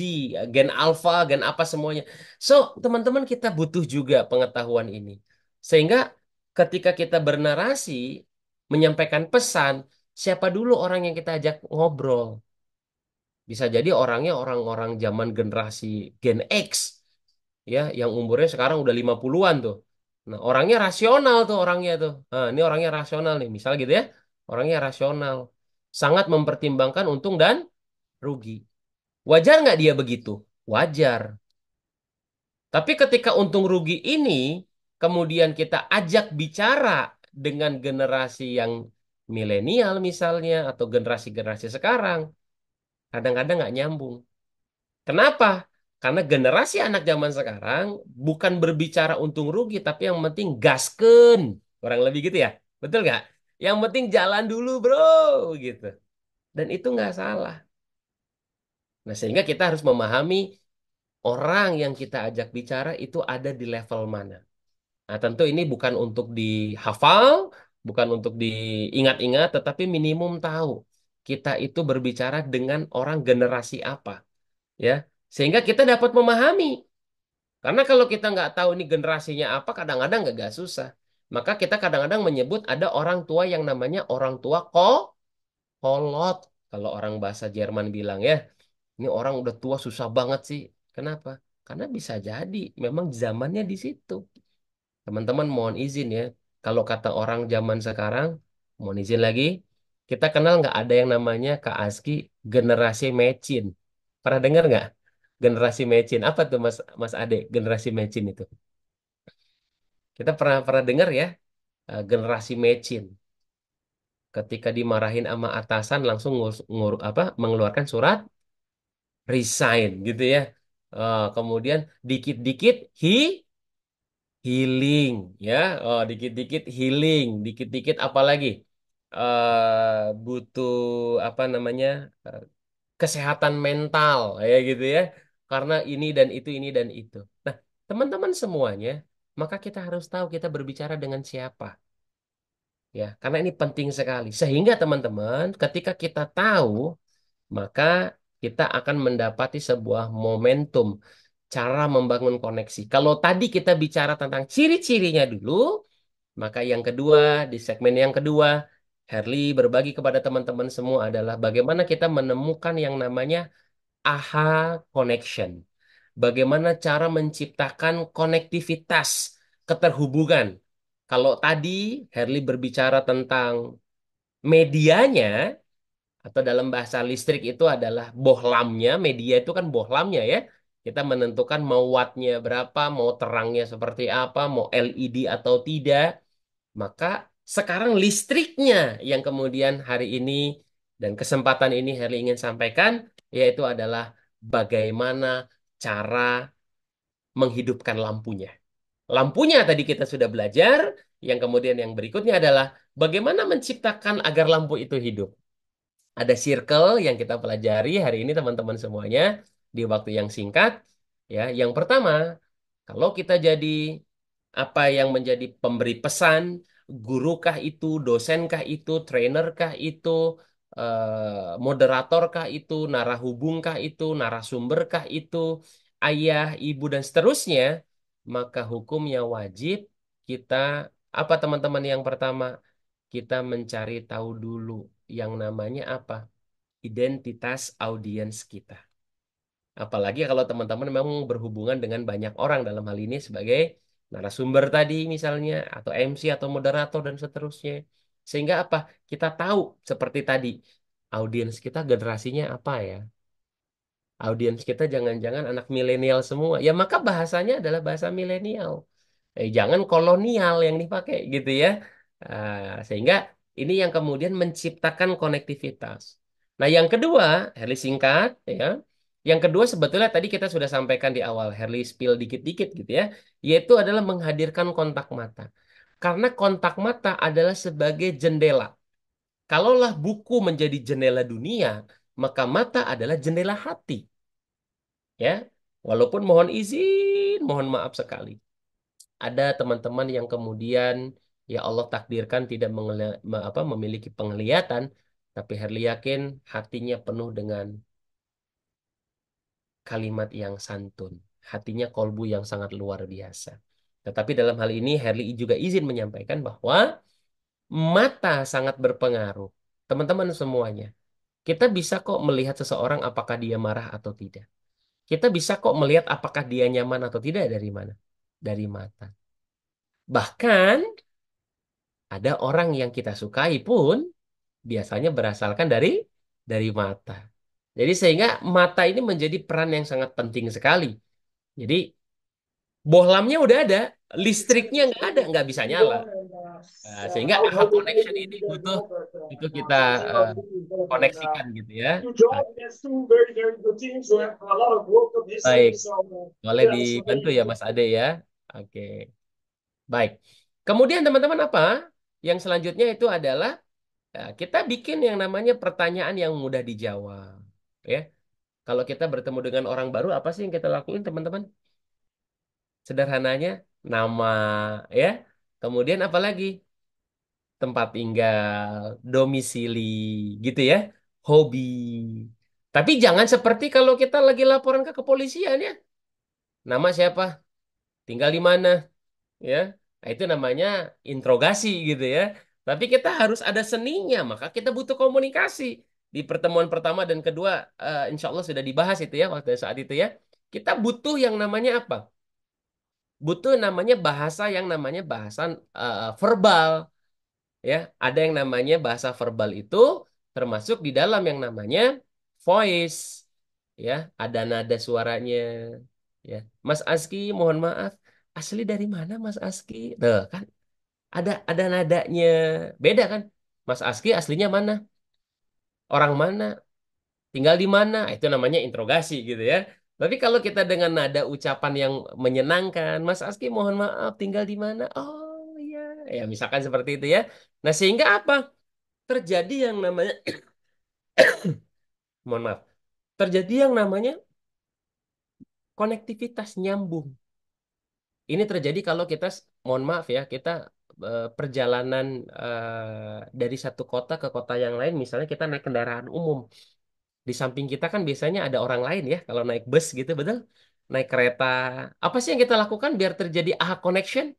[SPEAKER 1] Gen Alpha, Gen apa semuanya. So, teman-teman kita butuh juga pengetahuan ini. Sehingga ketika kita bernarasi, menyampaikan pesan, siapa dulu orang yang kita ajak ngobrol? Bisa jadi orangnya orang-orang zaman generasi Gen X, ya, yang umurnya sekarang udah 50-an tuh. Nah, orangnya rasional tuh orangnya tuh. Nah, ini orangnya rasional nih, misal gitu ya. Orangnya rasional. Sangat mempertimbangkan untung dan rugi. Wajar nggak dia begitu? Wajar. Tapi ketika untung rugi ini, kemudian kita ajak bicara dengan generasi yang milenial misalnya, atau generasi-generasi sekarang, kadang-kadang nggak nyambung. Kenapa? Karena generasi anak zaman sekarang bukan berbicara untung rugi, tapi yang penting gasken. Kurang lebih gitu ya. Betul nggak? Yang penting jalan dulu bro, gitu. Dan itu nggak salah. Nah, sehingga kita harus memahami orang yang kita ajak bicara itu ada di level mana. Nah, tentu ini bukan untuk dihafal, bukan untuk diingat-ingat, tetapi minimum tahu kita itu berbicara dengan orang generasi apa, ya. Sehingga kita dapat memahami. Karena kalau kita nggak tahu ini generasinya apa, kadang-kadang nggak susah. Maka kita kadang-kadang menyebut ada orang tua yang namanya orang tua kolot. Kalau orang bahasa Jerman bilang ya, ini orang udah tua susah banget sih. Kenapa? Karena bisa jadi memang zamannya di situ. Teman-teman mohon izin ya. Kalau kata orang zaman sekarang, mohon izin lagi, kita kenal nggak ada yang namanya Kak Aski generasi mecin. Pernah dengar nggak? Generasi mecin. Apa tuh Mas Mas Ade? Generasi mecin itu. Kita pernah pernah dengar ya, generasi mecin. Ketika dimarahin sama atasan langsung apa mengeluarkan surat resign gitu ya. Kemudian dikit-dikit healing ya. Dikit-dikit healing, dikit-dikit apa lagi? Butuh apa namanya? eh, Kesehatan mental ya gitu ya. Karena ini dan itu. Nah, teman-teman semuanya, maka kita harus tahu kita berbicara dengan siapa. Ya, karena ini penting sekali. Sehingga teman-teman, ketika kita tahu, maka kita akan mendapati sebuah momentum cara membangun koneksi. Kalau tadi kita bicara tentang ciri-cirinya dulu, maka yang kedua, di segmen yang kedua, Herli berbagi kepada teman-teman semua adalah bagaimana kita menemukan yang namanya aha connection. Bagaimana cara menciptakan konektivitas, keterhubungan. Kalau tadi Herli berbicara tentang medianya, atau dalam bahasa listrik itu adalah bohlamnya, media itu kan bohlamnya ya. Kita menentukan mau wattnya berapa, mau terangnya seperti apa, mau LED atau tidak. Maka sekarang listriknya yang kemudian hari ini dan kesempatan ini Herli ingin sampaikan, yaitu adalah bagaimana cara menghidupkan lampunya. Lampunya tadi kita sudah belajar, yang kemudian yang berikutnya adalah bagaimana menciptakan agar lampu itu hidup. Ada circle yang kita pelajari hari ini teman-teman semuanya di waktu yang singkat. Ya, yang pertama, kalau kita jadi apa yang menjadi pemberi pesan, gurukah itu, dosenkah itu, trainerkah itu, moderatorkah itu, narahubungkah itu, narasumberkah itu, ayah, ibu dan seterusnya, maka hukumnya wajib kita apa teman-teman yang pertama? Kita mencari tahu dulu yang namanya apa? Identitas audiens kita. Apalagi kalau teman-teman memang berhubungan dengan banyak orang dalam hal ini sebagai narasumber tadi misalnya, atau MC atau moderator dan seterusnya. Sehingga apa? Kita tahu seperti tadi, audiens kita generasinya apa ya? Audiens kita jangan-jangan anak milenial semua. Ya maka bahasanya adalah bahasa milenial. Jangan kolonial yang dipakai gitu ya. Sehingga ini yang kemudian menciptakan konektivitas. Nah, yang kedua, Herli singkat ya. Yang kedua sebetulnya tadi kita sudah sampaikan di awal, Herli spill dikit-dikit gitu ya, yaitu adalah menghadirkan kontak mata. Karena kontak mata adalah sebagai jendela. Kalaulah buku menjadi jendela dunia, maka mata adalah jendela hati, ya. Walaupun mohon izin, mohon maaf sekali ada teman-teman yang kemudian ya Allah takdirkan tidak memiliki penglihatan, tapi Herli yakin hatinya penuh dengan kalimat yang santun, hatinya kolbu yang sangat luar biasa. Tetapi dalam hal ini Herli juga izin menyampaikan bahwa mata sangat berpengaruh. Teman-teman semuanya, kita bisa kok melihat seseorang apakah dia marah atau tidak. Kita bisa kok melihat apakah dia nyaman atau tidak dari mana? Dari mata. Bahkan ada orang yang kita sukai pun biasanya berasalkan dari mata. Jadi sehingga mata ini menjadi peran yang sangat penting sekali. Jadi bohlamnya udah ada, listriknya nggak ada, nggak bisa nyala. Nah, sehingga aha connection ini butuh itu kita eh, koneksikan gitu ya. Nah, baik, boleh dibantu ya Mas Ade ya. Oke, baik. Kemudian teman-teman apa? Yang selanjutnya itu adalah kita bikin yang namanya pertanyaan yang mudah dijawab. Ya, kalau kita bertemu dengan orang baru, apa sih yang kita lakuin teman-teman? Sederhananya, nama, ya. Kemudian apa lagi? Tempat tinggal, domisili, gitu ya, hobi. Tapi jangan seperti kalau kita lagi laporan ke kepolisian ya. Nama siapa? Tinggal di mana? Ya. Nah, itu namanya interogasi gitu ya. Tapi kita harus ada seninya, maka kita butuh komunikasi. Di pertemuan pertama dan kedua, insya Allah sudah dibahas itu ya waktu saat itu ya. Kita butuh yang namanya apa? Butuh namanya bahasa yang namanya bahasa verbal. Ya, ada yang namanya bahasa verbal itu termasuk di dalam yang namanya voice, ya, ada nada suaranya, ya. Mas Aski, mohon maaf, asli dari mana Mas Aski? Tuh, kan ada nadanya. Beda kan? Mas Aski aslinya mana? Orang mana? Tinggal di mana? Itu namanya interogasi gitu ya. Tapi kalau kita dengan nada ucapan yang menyenangkan, Mas Aski mohon maaf, tinggal di mana? Oh iya, ya misalkan seperti itu ya. Nah, sehingga apa? Terjadi yang namanya mohon maaf, terjadi yang namanya konektivitas nyambung. Ini terjadi kalau kita, mohon maaf ya, kita perjalanan dari satu kota ke kota yang lain, misalnya kita naik kendaraan umum. Di samping kita kan biasanya ada orang lain ya, kalau naik bus gitu, betul? Naik kereta. Apa sih yang kita lakukan biar terjadi aha connection?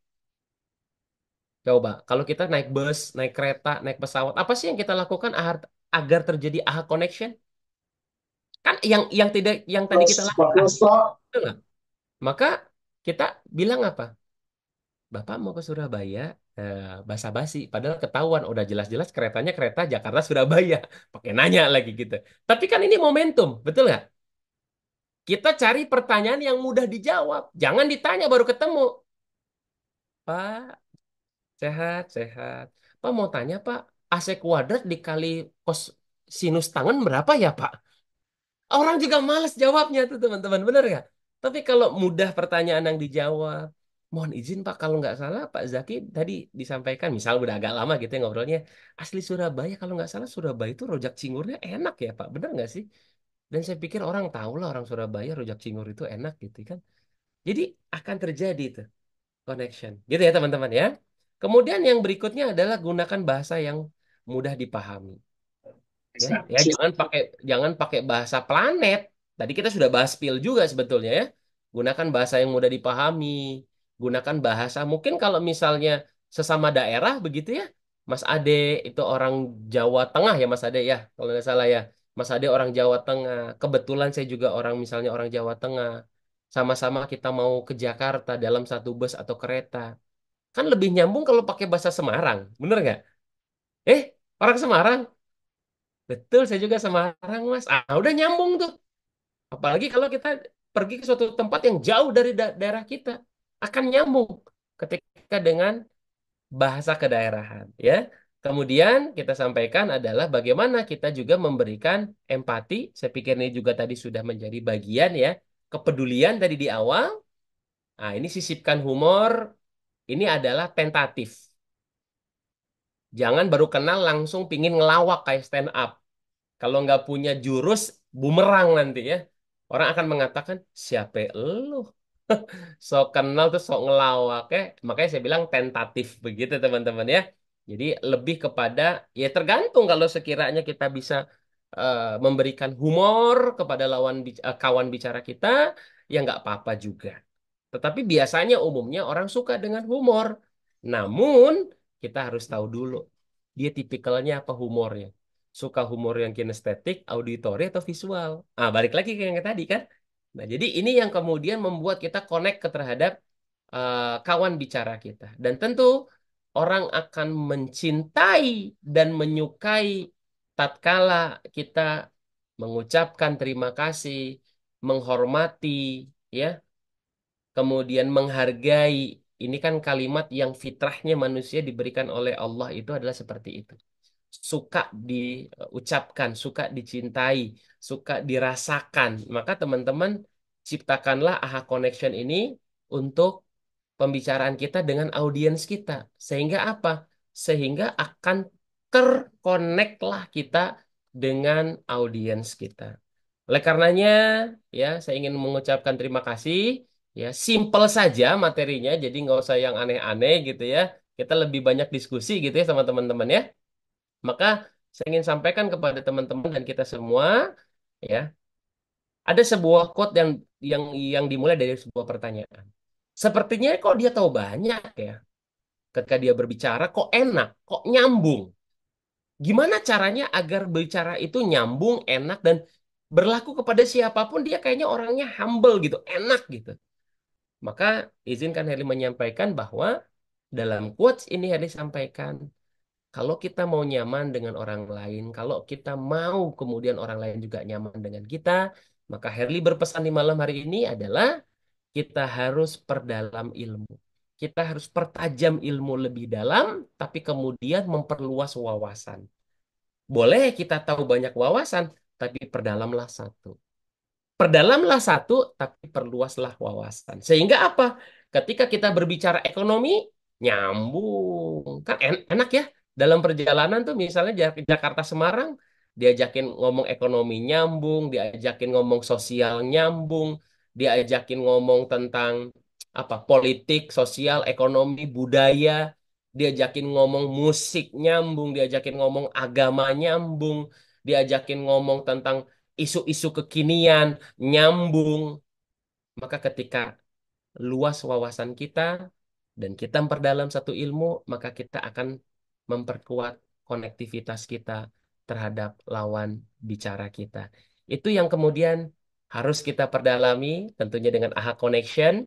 [SPEAKER 1] Coba, kalau kita naik bus, naik kereta, naik pesawat, apa sih yang kita lakukan agar terjadi aha connection? Kan yang tidak yang tadi kita lakukan. Betul nggak? Maka kita bilang apa? Bapak mau ke Surabaya, basa-basi. Padahal ketahuan, udah jelas-jelas keretanya kereta Jakarta Surabaya. Pakai nanya lagi gitu. Tapi kan ini momentum, betul nggak? Kita cari pertanyaan yang mudah dijawab. Jangan ditanya baru ketemu. Pak, sehat, sehat. Pak mau tanya Pak, AC kuadrat dikali kos sinus tangen berapa ya Pak? Orang juga males jawabnya tuh teman-teman, bener nggak? Tapi kalau mudah pertanyaan yang dijawab, mohon izin Pak, kalau nggak salah Pak Zaki tadi disampaikan, misal udah agak lama gitu ya ngobrolnya, asli Surabaya, kalau nggak salah Surabaya itu rojak cingurnya enak ya Pak, bener nggak sih? Dan saya pikir orang tahu lah orang Surabaya rojak cingur itu enak gitu kan. Jadi akan terjadi tuh connection, gitu ya teman-teman ya. Kemudian yang berikutnya adalah gunakan bahasa yang mudah dipahami. Ya, ya jangan pakai bahasa planet. Tadi kita sudah bahas pil juga sebetulnya ya. Gunakan bahasa yang mudah dipahami. Gunakan bahasa mungkin kalau misalnya sesama daerah begitu ya. Mas Ade itu orang Jawa Tengah ya Mas Ade ya, kalau nggak salah ya. Mas Ade orang Jawa Tengah. Kebetulan saya juga orang misalnya orang Jawa Tengah. Sama-sama kita mau ke Jakarta dalam satu bus atau kereta. Kan lebih nyambung kalau pakai bahasa Semarang. Bener nggak? Eh, orang Semarang. Betul, saya juga Semarang, Mas. Udah nyambung tuh. Apalagi kalau kita pergi ke suatu tempat yang jauh dari daerah kita, akan nyambung ketika dengan bahasa kedaerahan, ya. Kemudian kita sampaikan adalah bagaimana kita juga memberikan empati. Saya pikir ini juga tadi sudah menjadi bagian ya, kepedulian tadi di awal. Nah, ini sisipkan humor. Ini adalah tentatif. Jangan baru kenal langsung pingin ngelawak kayak stand up. Kalau nggak punya jurus, bumerang nanti ya. Orang akan mengatakan, siapa elu? Sok kenal tuh sok ngelawak ya. Makanya saya bilang tentatif begitu teman-teman ya. Jadi lebih kepada, ya tergantung kalau sekiranya kita bisa. memberikan humor kepada kawan bicara kita, ya nggak apa-apa juga. Tetapi biasanya umumnya orang suka dengan humor. Namun kita harus tahu dulu dia tipikalnya apa humornya. Suka humor yang kinestetik, auditory atau visual. Ah, balik lagi ke yang tadi kan. Nah, jadi ini yang kemudian membuat kita connect ke terhadap kawan bicara kita. Dan tentu orang akan mencintai dan menyukai tatkala kita mengucapkan terima kasih, menghormati, ya, kemudian menghargai. Ini kan kalimat yang fitrahnya manusia diberikan oleh Allah itu adalah seperti itu. Suka diucapkan, suka dicintai, suka dirasakan. Maka teman-teman ciptakanlah AHA Connection ini untuk pembicaraan kita dengan audiens kita. Sehingga apa? Sehingga akan terkoneklah kita dengan audiens kita. Oleh karenanya, ya, saya ingin mengucapkan terima kasih. Ya, simple saja materinya, jadi nggak usah yang aneh-aneh gitu ya. Kita lebih banyak diskusi gitu ya sama teman-teman ya. Maka saya ingin sampaikan kepada teman-teman dan kita semua, ya, ada sebuah quote yang dimulai dari sebuah pertanyaan. Sepertinya kok dia tahu banyak ya. Ketika dia berbicara, kok enak, kok nyambung. Gimana caranya agar bicara itu nyambung, enak, dan berlaku kepada siapapun dia kayaknya orangnya humble gitu, enak gitu. Maka izinkan Heli menyampaikan bahwa dalam quotes ini Heli sampaikan, kalau kita mau nyaman dengan orang lain, kalau kita mau kemudian orang lain juga nyaman dengan kita, maka Herli berpesan di malam hari ini adalah kita harus perdalam ilmu. Kita harus pertajam ilmu lebih dalam, tapi kemudian memperluas wawasan. Boleh kita tahu banyak wawasan, tapi perdalamlah satu. Perdalamlah satu, tapi perluaslah wawasan. Sehingga apa? Ketika kita berbicara ekonomi, nyambung. Kan enak ya. Dalam perjalanan tuh misalnya Jakarta Semarang, diajakin ngomong ekonomi nyambung, diajakin ngomong sosial nyambung, diajakin ngomong tentang apa politik, sosial, ekonomi, budaya, diajakin ngomong musik nyambung, diajakin ngomong agama nyambung, diajakin ngomong tentang isu-isu kekinian nyambung. Maka ketika luas wawasan kita dan kita memperdalam satu ilmu, maka kita akan memperkuat konektivitas kita terhadap lawan bicara kita. Itu yang kemudian harus kita perdalami, tentunya dengan AHA Connection.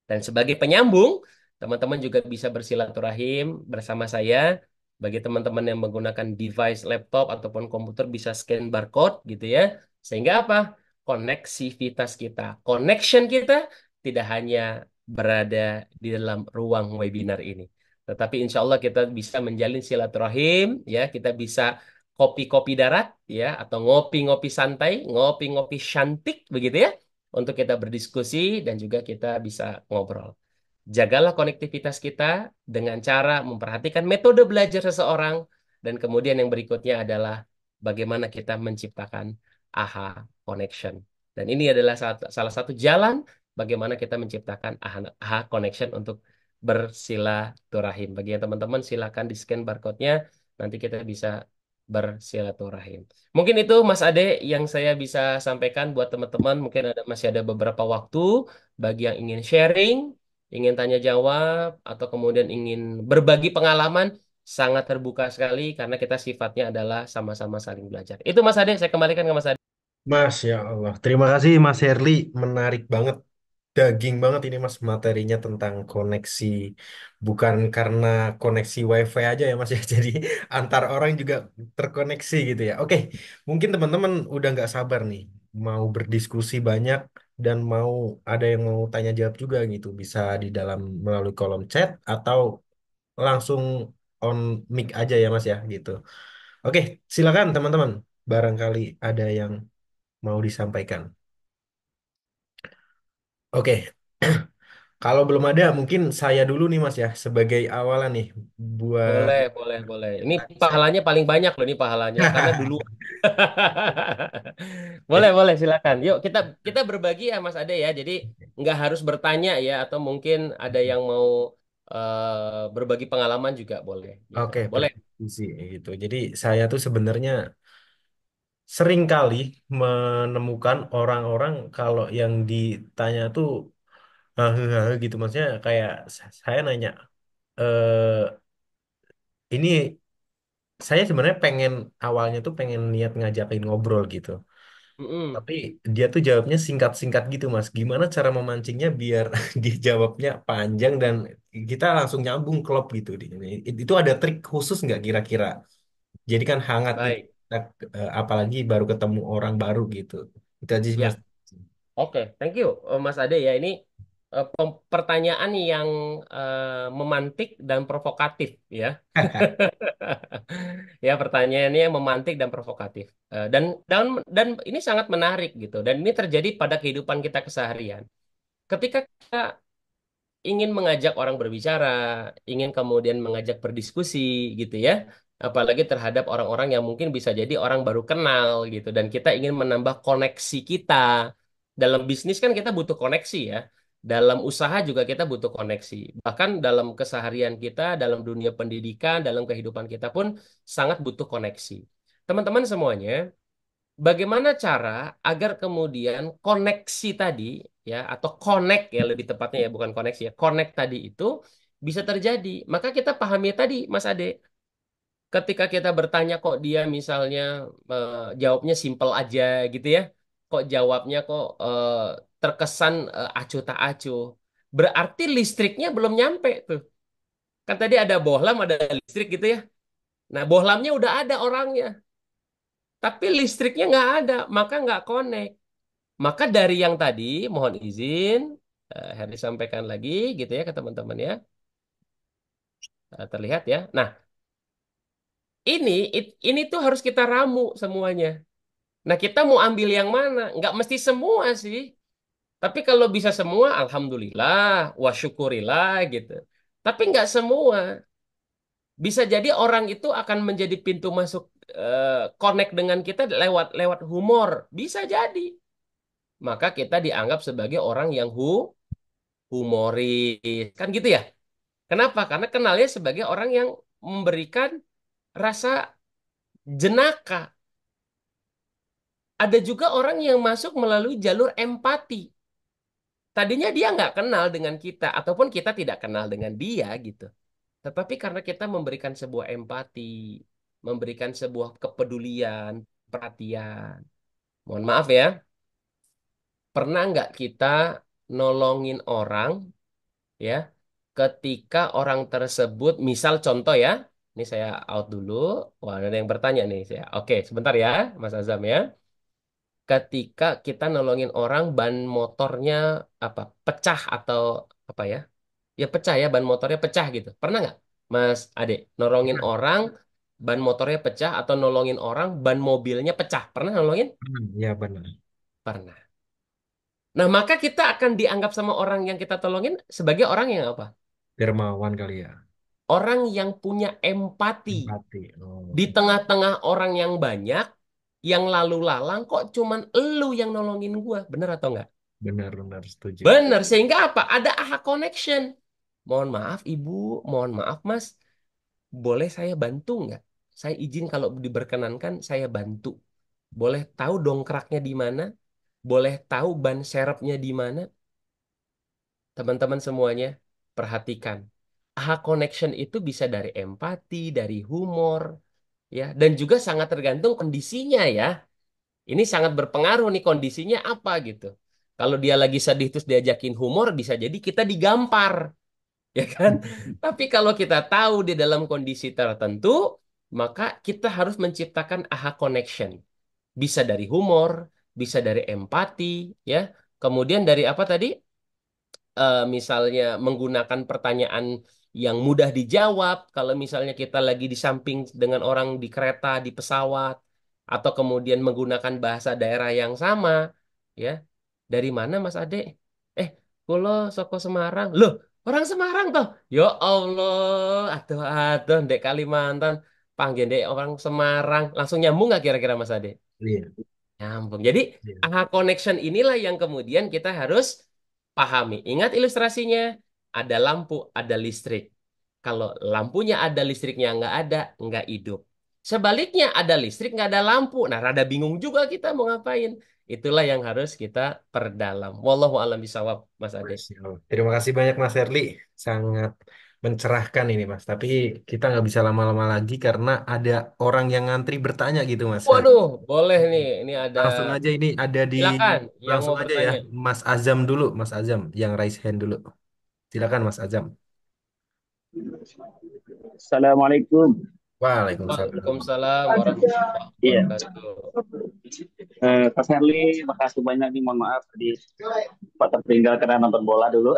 [SPEAKER 1] Dan sebagai penyambung, teman-teman juga bisa bersilaturahim bersama saya. Bagi teman-teman yang menggunakan device laptop ataupun komputer bisa scan barcode gitu ya. Sehingga apa? Koneksivitas kita, connection kita tidak hanya berada di dalam ruang webinar ini. Tetapi insya Allah kita bisa menjalin silaturahim, ya, kita bisa kopi-kopi darat, ya, atau ngopi-ngopi santai, ngopi-ngopi cantik, begitu ya, untuk kita berdiskusi dan juga kita bisa ngobrol. Jagalah konektivitas kita dengan cara memperhatikan metode belajar seseorang dan kemudian yang berikutnya adalah bagaimana kita menciptakan AHA connection. Dan ini adalah salah satu jalan bagaimana kita menciptakan AHA connection untuk bersilaturahim. Bagi yang teman-teman silakan di scan barcode-nya, nanti kita bisa bersilaturahim. Mungkin itu Mas Ade yang saya bisa sampaikan buat teman-teman. Mungkin masih ada beberapa waktu bagi yang ingin sharing, ingin tanya jawab, atau kemudian ingin berbagi pengalaman, sangat terbuka sekali karena kita sifatnya adalah sama-sama saling belajar. Itu Mas Ade, saya kembalikan ke Mas Ade.
[SPEAKER 2] Masya Allah. Terima kasih Mas Herli. Menarik banget. Daging banget ini Mas materinya tentang koneksi. Bukan karena koneksi WiFi aja ya Mas ya. Jadi antar orang juga terkoneksi gitu ya. Oke, mungkin teman-teman udah nggak sabar nih. Mau berdiskusi banyak dan mau ada yang mau tanya jawab juga gitu. Bisa di dalam melalui kolom chat atau langsung on mic aja ya Mas ya gitu. Oke, silakan teman-teman. Barangkali ada yang mau disampaikan. Oke, kalau belum ada, mungkin saya dulu nih Mas ya, sebagai awalan nih buat
[SPEAKER 1] Boleh, boleh, boleh. Ini
[SPEAKER 2] tadi saya.
[SPEAKER 1] pahalanya paling banyak loh, ini pahalanya karena dulu. Boleh, boleh, silakan. Yuk kita kita berbagi ya Mas Ade ya. Jadi nggak harus bertanya ya, atau mungkin ada yang mau berbagi pengalaman juga boleh gitu.
[SPEAKER 2] Oke,
[SPEAKER 1] Boleh.
[SPEAKER 2] berdiskusi gitu. Jadi saya tuh sebenarnya sering kali menemukan orang-orang kalau yang ditanya tuh hahe gitu, maksudnya kayak saya nanya, eh ini saya sebenarnya pengen awalnya tuh pengen niat ngajakin ngobrol gitu.
[SPEAKER 1] Mm-mm.
[SPEAKER 2] Tapi dia tuh jawabnya singkat-singkat gitu Mas. Gimana cara memancingnya biar dia jawabnya panjang dan kita langsung nyambung klop gitu. Itu ada trik khusus nggak kira-kira? Jadi kan hangat nih,
[SPEAKER 1] Baik,
[SPEAKER 2] apalagi baru ketemu orang baru gitu. Itu aja sih Mas.
[SPEAKER 1] ya. Oke, thank you, Mas Ade ya. Ini pertanyaan yang memantik dan provokatif ya. Ya, pertanyaannya yang memantik dan provokatif. Dan ini sangat menarik gitu. Dan ini terjadi pada kehidupan kita keseharian. Ketika kita ingin mengajak orang berbicara, ingin kemudian mengajak berdiskusi gitu ya. Apalagi terhadap orang-orang yang mungkin bisa jadi orang baru kenal gitu dan kita ingin menambah koneksi kita. Dalam bisnis kan kita butuh koneksi ya. Dalam usaha juga kita butuh koneksi. Bahkan dalam keseharian kita, dalam dunia pendidikan, dalam kehidupan kita pun sangat butuh koneksi. Teman-teman semuanya, bagaimana cara agar kemudian koneksi tadi ya atau connect ya lebih tepatnya ya bukan koneksi ya connect tadi itu bisa terjadi. Maka kita pahami tadi Mas Ade, ketika kita bertanya kok dia misalnya jawabnya simple aja gitu ya. Kok jawabnya kok terkesan acuh tak acuh. Berarti listriknya belum nyampe tuh. Kan tadi ada bohlam, ada listrik gitu ya. Nah, bohlamnya udah ada orangnya, tapi listriknya nggak ada, maka nggak connect. Maka dari yang tadi, mohon izin, Heri sampaikan lagi gitu ya ke teman-teman ya. Terlihat ya. Nah, ini ini tuh harus kita ramu semuanya. Nah, kita mau ambil yang mana? Nggak mesti semua sih. Tapi kalau bisa semua, alhamdulillah, wa syukurillah gitu. Tapi nggak semua. Bisa jadi orang itu akan menjadi pintu masuk connect dengan kita lewat lewat humor. Bisa jadi. Maka kita dianggap sebagai orang yang humoris. Kan gitu ya? Kenapa? Karena kenalnya sebagai orang yang memberikan rasa jenaka. Ada juga orang yang masuk melalui jalur empati. Tadinya dia nggak kenal dengan kita, ataupun kita tidak kenal dengan dia gitu. Tetapi karena kita memberikan sebuah empati, memberikan sebuah kepedulian, perhatian. Mohon maaf ya, pernah nggak kita nolongin orang ya, ketika orang tersebut, misal contoh ya, ini saya out dulu. Wah, ada yang bertanya nih saya. Oke, sebentar ya, Mas Azam ya. Ketika kita nolongin orang ban motornya apa pecah atau apa ya? Ya pecah ya, ban motornya pecah gitu. Pernah nggak, Mas Ade, nolongin orang ban motornya pecah atau nolongin orang ban mobilnya pecah? Pernah nolongin?
[SPEAKER 2] Ya benar.
[SPEAKER 1] Pernah. Nah, maka kita akan dianggap sama orang yang kita tolongin sebagai orang yang apa?
[SPEAKER 2] Dermawan kali ya.
[SPEAKER 1] Orang yang punya empati.
[SPEAKER 2] Empati. Oh,
[SPEAKER 1] Di tengah-tengah orang yang banyak, yang lalu lalang kok cuman elu yang nolongin gua. Bener atau enggak?
[SPEAKER 2] benar-benar setuju.
[SPEAKER 1] Bener. Sehingga apa? Ada aha connection. Mohon maaf Ibu, mohon maaf Mas. Boleh saya bantu nggak? Saya izin kalau diberkenankan saya bantu. Boleh tahu dongkraknya di mana? Boleh tahu ban serepnya di mana? Teman-teman semuanya, perhatikan. Aha connection itu bisa dari empati, dari humor, ya, dan juga sangat tergantung kondisinya ya. Ini sangat berpengaruh nih kondisinya apa gitu. Kalau dia lagi sedih terus diajakin humor, bisa jadi kita digampar, ya kan? Tapi kalau kita tahu di dalam kondisi tertentu, maka kita harus menciptakan aha connection. Bisa dari humor, bisa dari empati, ya. Kemudian dari apa tadi? Misalnya menggunakan pertanyaan yang mudah dijawab kalau misalnya kita lagi di samping dengan orang di kereta, di pesawat, atau kemudian menggunakan bahasa daerah yang sama, ya. Dari mana Mas Ade? Kulo soko Semarang. Loh, orang Semarang toh? Ya Allah, aduh Dek Kalimantan, panggil Dek orang Semarang. Langsung nyambung nggak kira-kira Mas Ade?
[SPEAKER 2] Iya.
[SPEAKER 1] Nyambung. Jadi,
[SPEAKER 2] Iya.
[SPEAKER 1] aha connection inilah yang kemudian kita harus pahami. Ingat ilustrasinya, ada lampu, ada listrik. Kalau lampunya ada, listriknya nggak ada, nggak hidup. Sebaliknya ada listrik nggak ada lampu. Nah, rada bingung juga kita mau ngapain. Itulah yang harus kita perdalam. Wallahu a'lam bishawab, Mas Ade.
[SPEAKER 2] Siap. Terima kasih banyak Mas Herli, sangat mencerahkan ini Mas. Tapi kita nggak bisa lama-lama lagi karena ada orang yang ngantri bertanya gitu Mas.
[SPEAKER 1] Waduh, boleh nih. Ini ada,
[SPEAKER 2] Langsung aja ini ada di
[SPEAKER 1] silakan yang
[SPEAKER 2] langsung
[SPEAKER 1] mau
[SPEAKER 2] aja ya
[SPEAKER 1] bertanya.
[SPEAKER 2] Mas Azam dulu, Mas Azam yang raise hand dulu. Silakan Mas Azam.
[SPEAKER 5] Assalamualaikum.
[SPEAKER 2] Waalaikumsalam.
[SPEAKER 1] Waalaikumsalam warahmatullahi
[SPEAKER 5] Iya,
[SPEAKER 1] wabarakatuh.
[SPEAKER 5] Pak Herli, makasih banyak nih. Mohon maaf tadi Pak tertinggal karena nonton bola dulu.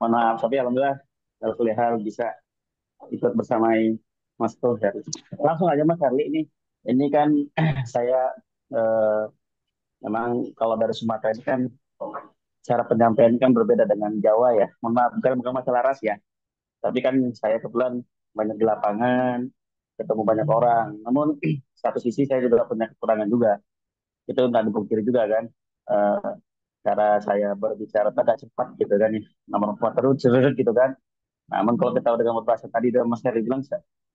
[SPEAKER 5] Mohon maaf, tapi alhamdulillah kalau kuliah bisa ikut bersama Mas Toher. Langsung aja Mas Herli ini. Ini kan saya eh, memang kalau dari Sumatera ini kan cara penyampaian kan berbeda dengan Jawa ya. Mohon maaf, bukan masalah ras ya. Tapi kan saya kebetulan banyak di lapangan, ketemu banyak orang. Namun satu sisi saya juga punya kekurangan juga. Itu nggak dipungkiri juga kan. Eh, Cara saya berbicara agak cepat gitu kan nih. Nomor empat terus cerut gitu kan. Namun kalau kita dengan bahasa tadi Mas Heri bilang,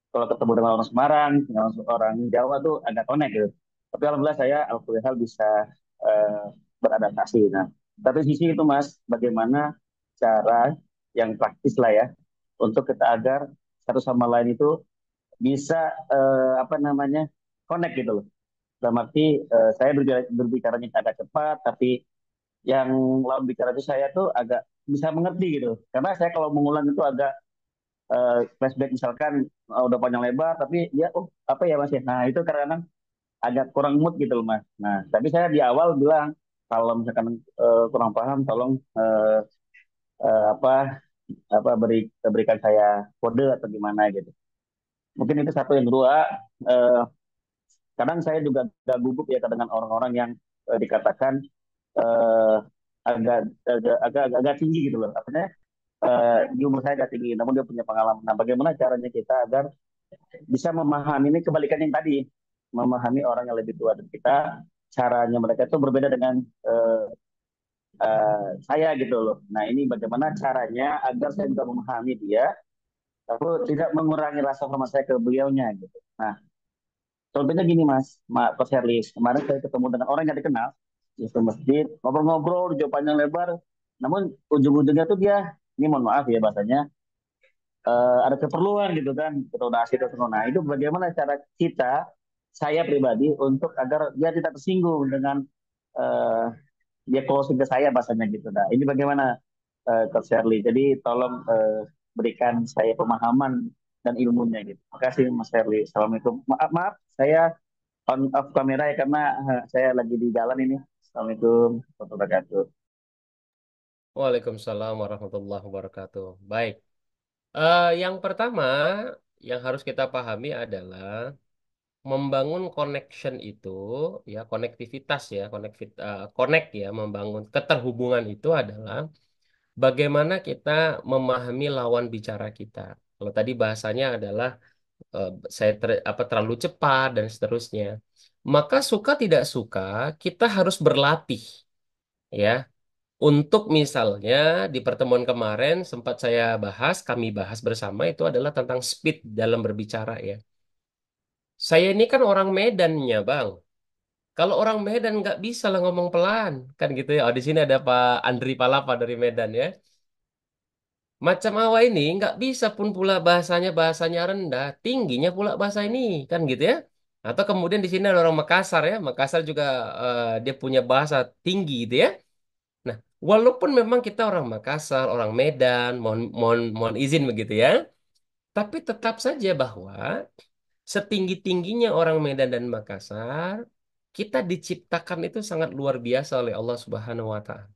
[SPEAKER 5] kalau ketemu dengan orang Semarang, dengan orang Jawa tuh agak connect gitu. Tapi alhamdulillah saya alhamdulillah bisa eh, beradaptasi. Nah, tapi sisi itu Mas, bagaimana cara yang praktis lah ya untuk kita agar satu sama lain itu bisa apa namanya connect gitu loh. Dalam arti saya berbicaranya agak cepat, tapi yang lawan bicara itu saya tuh agak bisa mengerti gitu. Karena saya kalau mengulang itu agak flashback misalkan udah panjang lebar, tapi ya oh apa ya Mas ya. Nah itu kadang-kadang agak kurang mood gitu loh Mas. Nah tapi saya di awal bilang kalau misalkan kurang paham, tolong apa berikan saya kode atau gimana gitu. Mungkin itu satu. Yang kedua, eh, kadang saya juga agak gugup ya dengan orang-orang yang dikatakan eh, agak tinggi gitu loh. Artinya di umur saya agak tinggi, namun dia punya pengalaman. Nah, bagaimana caranya kita agar bisa memahami ini kebalikan yang tadi, memahami orang yang lebih tua dari kita, caranya mereka itu berbeda dengan saya gitu loh. Nah, ini bagaimana caranya agar saya juga memahami dia, tapi tidak mengurangi rasa hormat saya ke beliaunya gitu. Nah, contohnya gini Mas Herlis, kemarin saya ketemu dengan orang yang dikenal di satu masjid, ngobrol-ngobrol, jauh panjang lebar, namun ujung-ujungnya tuh dia, ini mohon maaf ya bahasanya, ada keperluan gitu kan, atau nasi atau nah itu bagaimana cara kita, saya pribadi untuk agar dia tidak tersinggung dengan uh, dia closing ke saya bahasanya gitu. Nah ini bagaimana Coach Shirley, jadi tolong berikan saya pemahaman dan ilmunya gitu. Terima kasih Mas Shirley. Assalamualaikum. Maaf, saya on off kamera ya karena saya lagi di jalan ini. Assalamualaikum warahmatullahi wabarakatuh.
[SPEAKER 1] Waalaikumsalam warahmatullahi wabarakatuh. Baik. Yang pertama yang harus kita pahami adalah membangun connection itu, ya konektivitas ya, connect ya, membangun keterhubungan itu adalah bagaimana kita memahami lawan bicara kita. Kalau tadi bahasanya adalah eh, terlalu cepat dan seterusnya. Maka suka tidak suka kita harus berlatih ya. Untuk misalnya di pertemuan kemarin sempat kami bahas bersama itu adalah tentang speed dalam berbicara ya. Saya ini kan orang Medannya, Bang. Kalau orang Medan nggak bisa lah ngomong pelan, kan gitu ya. Oh, di sini ada Pak Andri Palapa dari Medan ya. Macam Awa ini nggak bisa pun pula bahasanya rendah, tingginya pula bahasa ini, kan gitu ya. Atau kemudian di sini ada orang Makassar ya. Makassar juga dia punya bahasa tinggi gitu ya. Nah, walaupun memang kita orang Makassar, orang Medan, mohon mohon mohon izin begitu ya. Tapi tetap saja bahwa setinggi-tingginya orang Medan dan Makassar, kita diciptakan itu sangat luar biasa oleh Allah Subhanahu wa Ta'ala.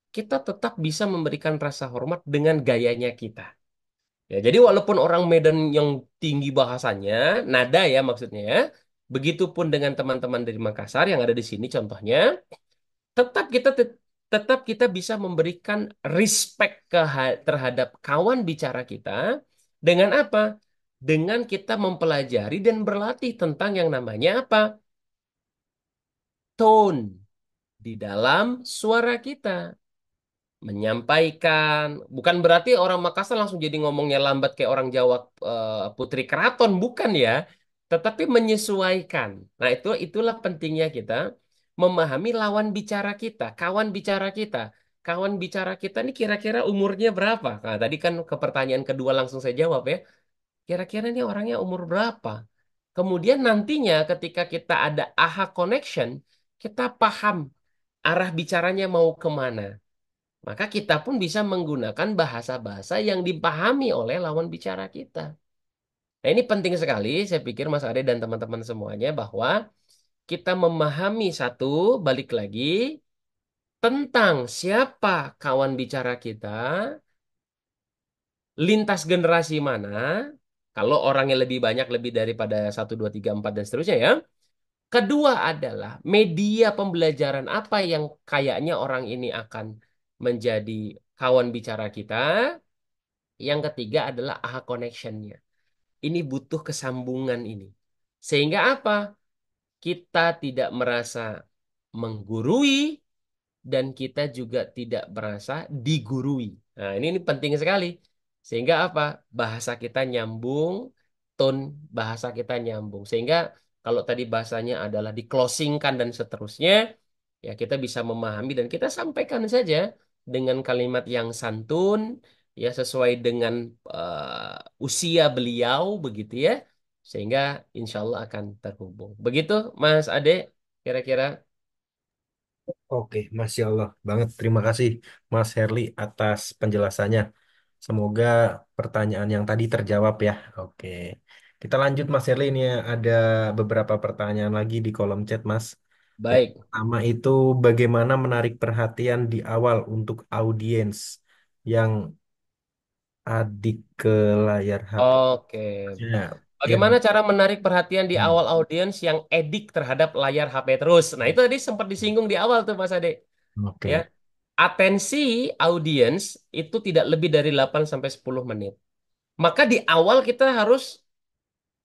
[SPEAKER 1] Kita tetap bisa memberikan rasa hormat dengan gayanya kita. Ya, jadi walaupun orang Medan yang tinggi bahasanya, nada ya maksudnya ya, begitupun dengan teman-teman dari Makassar yang ada di sini contohnya, tetap kita tetap kita bisa memberikan respect terhadap kawan bicara kita dengan apa? Dengan kita mempelajari dan berlatih tentang yang namanya apa? Tone di dalam suara kita. Menyampaikan, bukan berarti orang Makassar langsung jadi ngomongnya lambat kayak orang Jawa Putri Keraton, bukan ya. tetapi menyesuaikan. Nah, itulah pentingnya kita memahami lawan bicara kita, kawan bicara kita. Kawan bicara kita ini kira-kira umurnya berapa? Nah, tadi kan ke pertanyaan kedua langsung saya jawab ya. Kira-kira ini orangnya umur berapa? Kemudian nantinya ketika kita ada aha connection, kita paham arah bicaranya mau kemana. Maka kita pun bisa menggunakan bahasa-bahasa yang dipahami oleh lawan bicara kita. Nah, ini penting sekali, saya pikir Mas Ade dan teman-teman semuanya, bahwa kita memahami satu, balik lagi, tentang siapa kawan bicara kita, lintas generasi mana, kalau orangnya lebih banyak, lebih daripada satu 2 3 4 dan seterusnya ya. Kedua adalah media pembelajaran apa yang kayaknya orang ini akan menjadi kawan bicara kita. Yang ketiga adalah aha connection-nya. Ini butuh kesambungan ini. Sehingga apa? Kita tidak merasa menggurui dan kita juga tidak merasa digurui. Nah, ini penting sekali. Sehingga apa? Bahasa kita nyambung, tone bahasa kita nyambung. Sehingga kalau tadi bahasanya adalah di-closingkan dan seterusnya, ya kita bisa memahami dan kita sampaikan saja dengan kalimat yang santun, ya sesuai dengan usia beliau begitu ya. Sehingga insya Allah akan terhubung. Begitu, Mas Ade, kira-kira.
[SPEAKER 2] Oke, Masya Allah banget. Terima kasih Mas Herli atas penjelasannya. Semoga pertanyaan yang tadi terjawab ya. Oke, kita lanjut Mas Herli. Ini ada beberapa pertanyaan lagi di kolom chat Mas. Yang
[SPEAKER 1] Baik.
[SPEAKER 2] pertama itu bagaimana menarik perhatian di awal untuk audiens yang adik ke layar HP.
[SPEAKER 1] Oke.
[SPEAKER 2] Ya, yang
[SPEAKER 1] Bagaimana cara menarik perhatian di
[SPEAKER 2] hmm,
[SPEAKER 1] awal audiens yang edik terhadap layar HP terus? Nah, itu tadi sempat disinggung di awal tuh Mas Ade. Ya.
[SPEAKER 2] oke.
[SPEAKER 1] Atensi audiens itu tidak lebih dari 8 sampai 10 menit. Maka di awal kita harus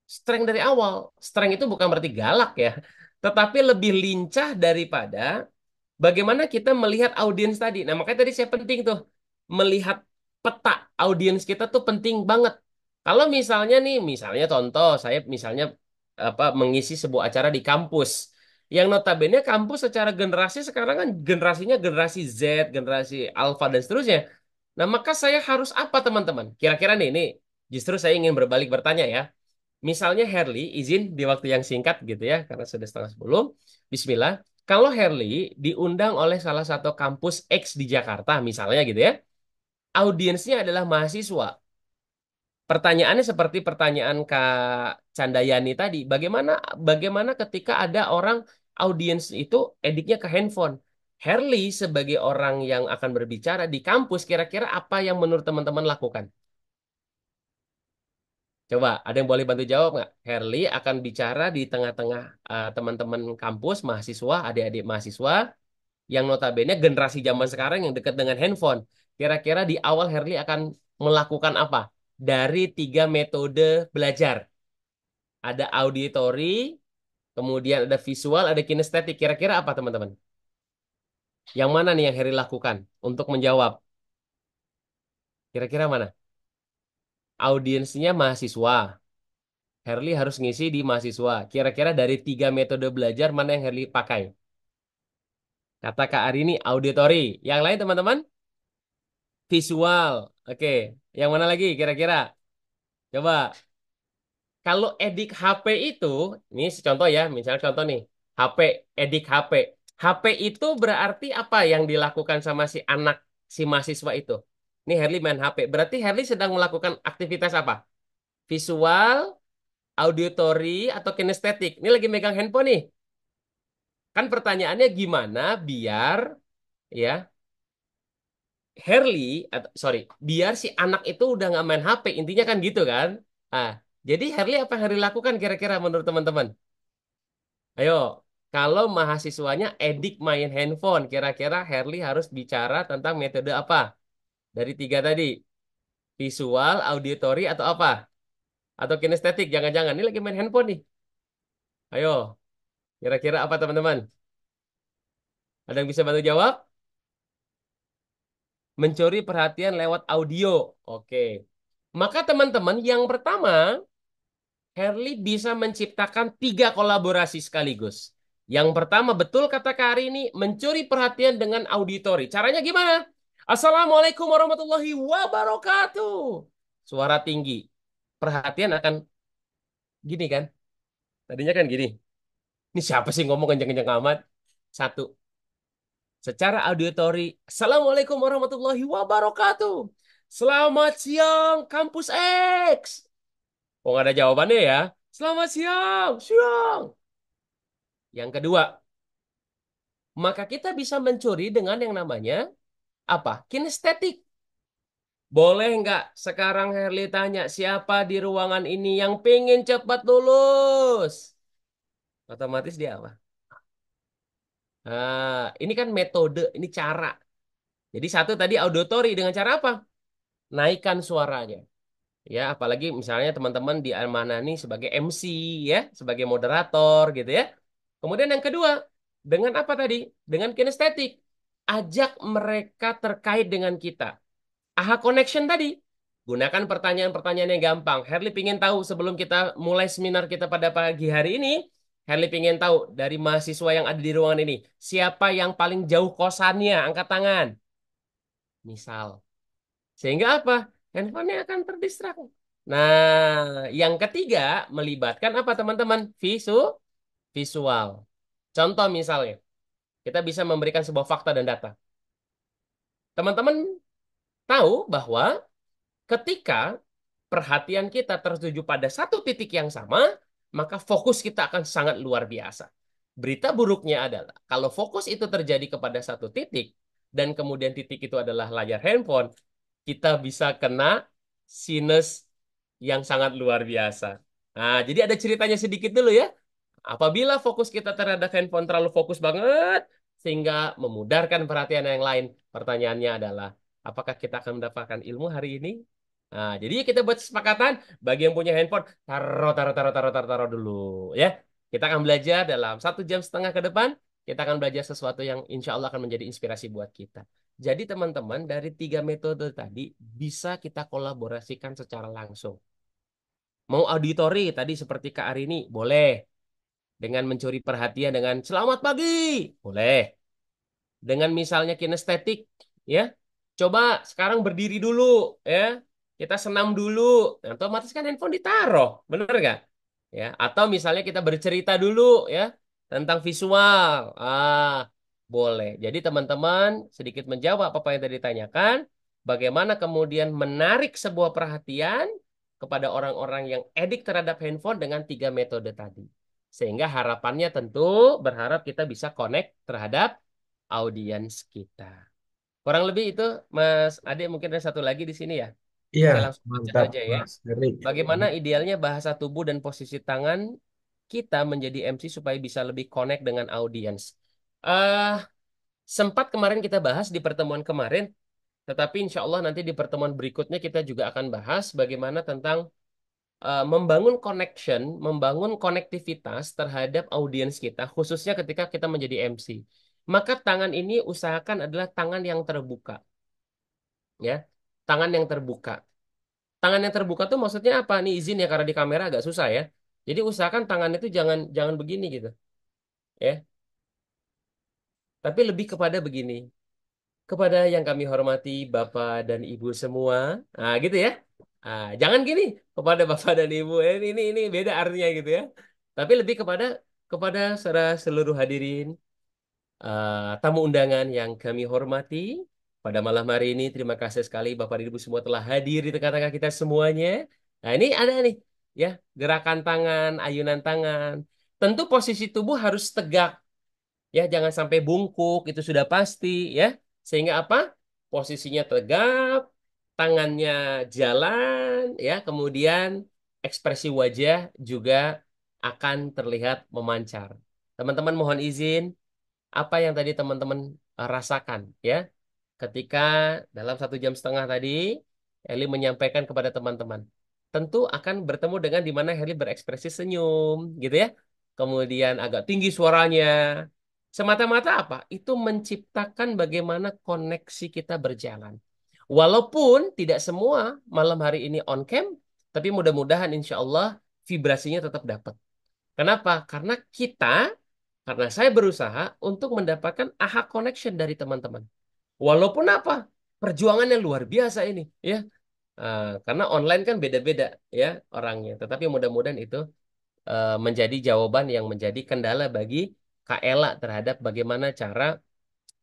[SPEAKER 1] strength dari awal. Strength itu bukan berarti galak ya, tetapi lebih lincah daripada bagaimana kita melihat audiens tadi. Nah, makanya tadi saya penting tuh melihat peta audiens kita tuh penting banget. Kalau misalnya nih, misalnya contoh saya misalnya apa mengisi sebuah acara di kampus. Yang notabene kampus secara generasi sekarang kan generasinya generasi Z, generasi Alpha dan seterusnya. Nah, maka saya harus apa teman-teman? Kira-kira nih, ini justru saya ingin berbalik bertanya ya. Misalnya Herli izin di waktu yang singkat gitu ya, karena sudah setengah 10. Bismillah. Kalau Herli diundang oleh salah satu kampus X di Jakarta, misalnya gitu ya, audiensnya adalah mahasiswa. Pertanyaannya seperti pertanyaan Kak Candayani tadi, bagaimana bagaimana ketika ada orang audiens itu ediknya ke handphone? Herli sebagai orang yang akan berbicara di kampus, kira-kira apa yang menurut teman-teman lakukan? Coba, ada yang boleh bantu jawab nggak? Herli akan bicara di tengah-tengah teman-teman kampus, mahasiswa, adik-adik mahasiswa, yang notabene generasi zaman sekarang yang dekat dengan handphone. Kira-kira di awal Herli akan melakukan apa? Dari 3 metode belajar. Ada auditory, kemudian ada visual, ada kinestetik. Kira-kira apa teman-teman? Yang mana nih yang Herli lakukan untuk menjawab? Kira-kira mana? Audiensnya mahasiswa. Herli harus ngisi di mahasiswa. Kira-kira dari 3 metode belajar mana yang Herli pakai? Kata Kak Arini, auditori. Yang lain teman-teman? Visual. Oke. Yang mana lagi kira-kira? Coba. Kalau edik HP itu, ini contoh ya, misalnya contoh nih. HP, edik HP. HP itu berarti apa yang dilakukan sama si anak, si mahasiswa itu? Ini Herli main HP. Berarti Herli sedang melakukan aktivitas apa? Visual, auditory, atau kinestetik. Ini lagi megang handphone nih. Kan pertanyaannya gimana biar ya Herli atau sorry biar si anak itu udah nggak main HP intinya kan gitu kan. Ah, jadi Herli apa yang Herli lakukan kira-kira menurut teman-teman? Ayo, kalau mahasiswanya edik main handphone, kira-kira Herli harus bicara tentang metode apa? Dari 3 tadi, visual, auditory atau apa? Atau kinestetik? Jangan-jangan ini lagi main handphone nih. Ayo, kira-kira apa teman-teman? Ada yang bisa bantu jawab? Mencuri perhatian lewat audio. Oke. Maka teman-teman, yang pertama, Herli bisa menciptakan 3 kolaborasi sekaligus. Yang pertama, betul kata Kak Ari ini, mencuri perhatian dengan auditori. Caranya gimana? Assalamualaikum warahmatullahi wabarakatuh. Suara tinggi. Perhatian akan gini kan? Tadinya kan gini. Ini siapa sih ngomong kenceng-kenceng amat? Satu. Secara auditori, Assalamualaikum warahmatullahi wabarakatuh. Selamat siang, kampus X. Oh, nggak ada jawabannya ya. Selamat siang, siang. Yang kedua, maka kita bisa mencuri dengan yang namanya apa? Kinestetik. Boleh nggak sekarang Herli tanya siapa di ruangan ini yang pengen cepat lulus? Otomatis dia apa? Nah, ini kan metode, ini cara. Jadi satu tadi auditory dengan cara apa? Naikkan suaranya. Ya, apalagi misalnya teman-teman diamanani sebagai MC ya, sebagai moderator gitu ya. Kemudian yang kedua, dengan apa tadi? Dengan kinestetik. Ajak mereka terkait dengan kita. AHA connection tadi. Gunakan pertanyaan-pertanyaan yang gampang. Herli ingin tahu sebelum kita mulai seminar kita pada pagi hari ini, Herli ingin tahu dari mahasiswa yang ada di ruangan ini, siapa yang paling jauh kosannya? Angkat tangan. Misal. Sehingga apa? Handphonenya akan terdistrak. Nah, yang ketiga melibatkan apa teman-teman? Visual. Contoh misalnya, kita bisa memberikan sebuah fakta dan data. Teman-teman tahu bahwa ketika perhatian kita tertuju pada satu titik yang sama, maka fokus kita akan sangat luar biasa. Berita buruknya adalah, kalau fokus itu terjadi kepada satu titik, dan kemudian titik itu adalah layar handphone, kita bisa kena sinus yang sangat luar biasa. Nah, jadi ada ceritanya sedikit dulu ya. Apabila fokus kita terhadap handphone terlalu fokus banget, sehingga memudarkan perhatian yang lain, pertanyaannya adalah, apakah kita akan mendapatkan ilmu hari ini? Nah, jadi kita buat kesepakatan, bagi yang punya handphone, taruh dulu, ya. Kita akan belajar dalam 1,5 jam ke depan, kita akan belajar sesuatu yang insya Allah akan menjadi inspirasi buat kita. Jadi teman-teman, dari 3 metode tadi, bisa kita kolaborasikan secara langsung. Mau auditori, tadi seperti Kak Arini, boleh. Dengan mencuri perhatian dengan selamat pagi, boleh. Dengan misalnya kinestetik, ya. Coba sekarang berdiri dulu, ya. Kita senam dulu. Nah, otomatis kan handphone ditaruh, bener nggak? Ya. Atau misalnya kita bercerita dulu, ya, tentang visual. Boleh. Jadi teman-teman sedikit menjawab apa yang tadi ditanyakan. Bagaimana kemudian menarik sebuah perhatian kepada orang-orang yang edik terhadap handphone dengan 3 metode tadi. Sehingga harapannya tentu berharap kita bisa connect terhadap audiens kita. Kurang lebih itu, Mas Ade, mungkin ada satu lagi di sini ya.
[SPEAKER 2] Iya,
[SPEAKER 1] Saya langsung baca
[SPEAKER 2] mantap
[SPEAKER 1] aja ya.
[SPEAKER 2] Mas Erik.
[SPEAKER 1] Bagaimana idealnya bahasa tubuh dan posisi tangan kita menjadi MC supaya bisa lebih connect dengan audiens. Eh, sempat kemarin kita bahas di pertemuan kemarin, tetapi insya Allah nanti di pertemuan berikutnya kita juga akan bahas bagaimana tentang membangun connection, membangun konektivitas terhadap audiens kita, khususnya ketika kita menjadi MC. Maka tangan ini usahakan adalah tangan yang terbuka, ya, tangan yang terbuka. Tangan yang terbuka tuh maksudnya apa? Nih izin ya karena di kamera agak susah ya. Jadi usahakan tangan itu jangan jangan begini gitu, ya. Tapi lebih kepada begini. Kepada yang kami hormati Bapak dan Ibu semua, nah gitu ya. Jangan gini kepada Bapak dan Ibu, ini beda artinya gitu ya. Tapi lebih kepada seluruh hadirin, tamu undangan yang kami hormati pada malam hari ini. Terima kasih sekali Bapak dan Ibu semua telah hadir di tengah-tengah kita semuanya. Nah ini ada nih ya, gerakan tangan, ayunan tangan. Tentu posisi tubuh harus tegak. Ya, jangan sampai bungkuk, itu sudah pasti ya. Sehingga apa? Posisinya tegap, tangannya jalan ya, kemudian ekspresi wajah juga akan terlihat memancar. Teman-teman mohon izin, apa yang tadi teman-teman rasakan ya ketika dalam 1,5 jam tadi Heli menyampaikan kepada teman-teman. Tentu akan bertemu dengan di mana Heli berekspresi senyum gitu ya. Kemudian agak tinggi suaranya. Semata-mata apa? Itu menciptakan bagaimana koneksi kita berjalan. Walaupun tidak semua malam hari ini on cam, tapi mudah-mudahan insya Allah vibrasinya tetap dapat. Kenapa? Karena saya berusaha untuk mendapatkan aha connection dari teman-teman. Walaupun apa? Perjuangannya luar biasa ini, ya. Karena online kan beda-beda ya orangnya. Tetapi mudah-mudahan itu menjadi jawaban yang menjadi kendala bagi Kak Ela terhadap bagaimana cara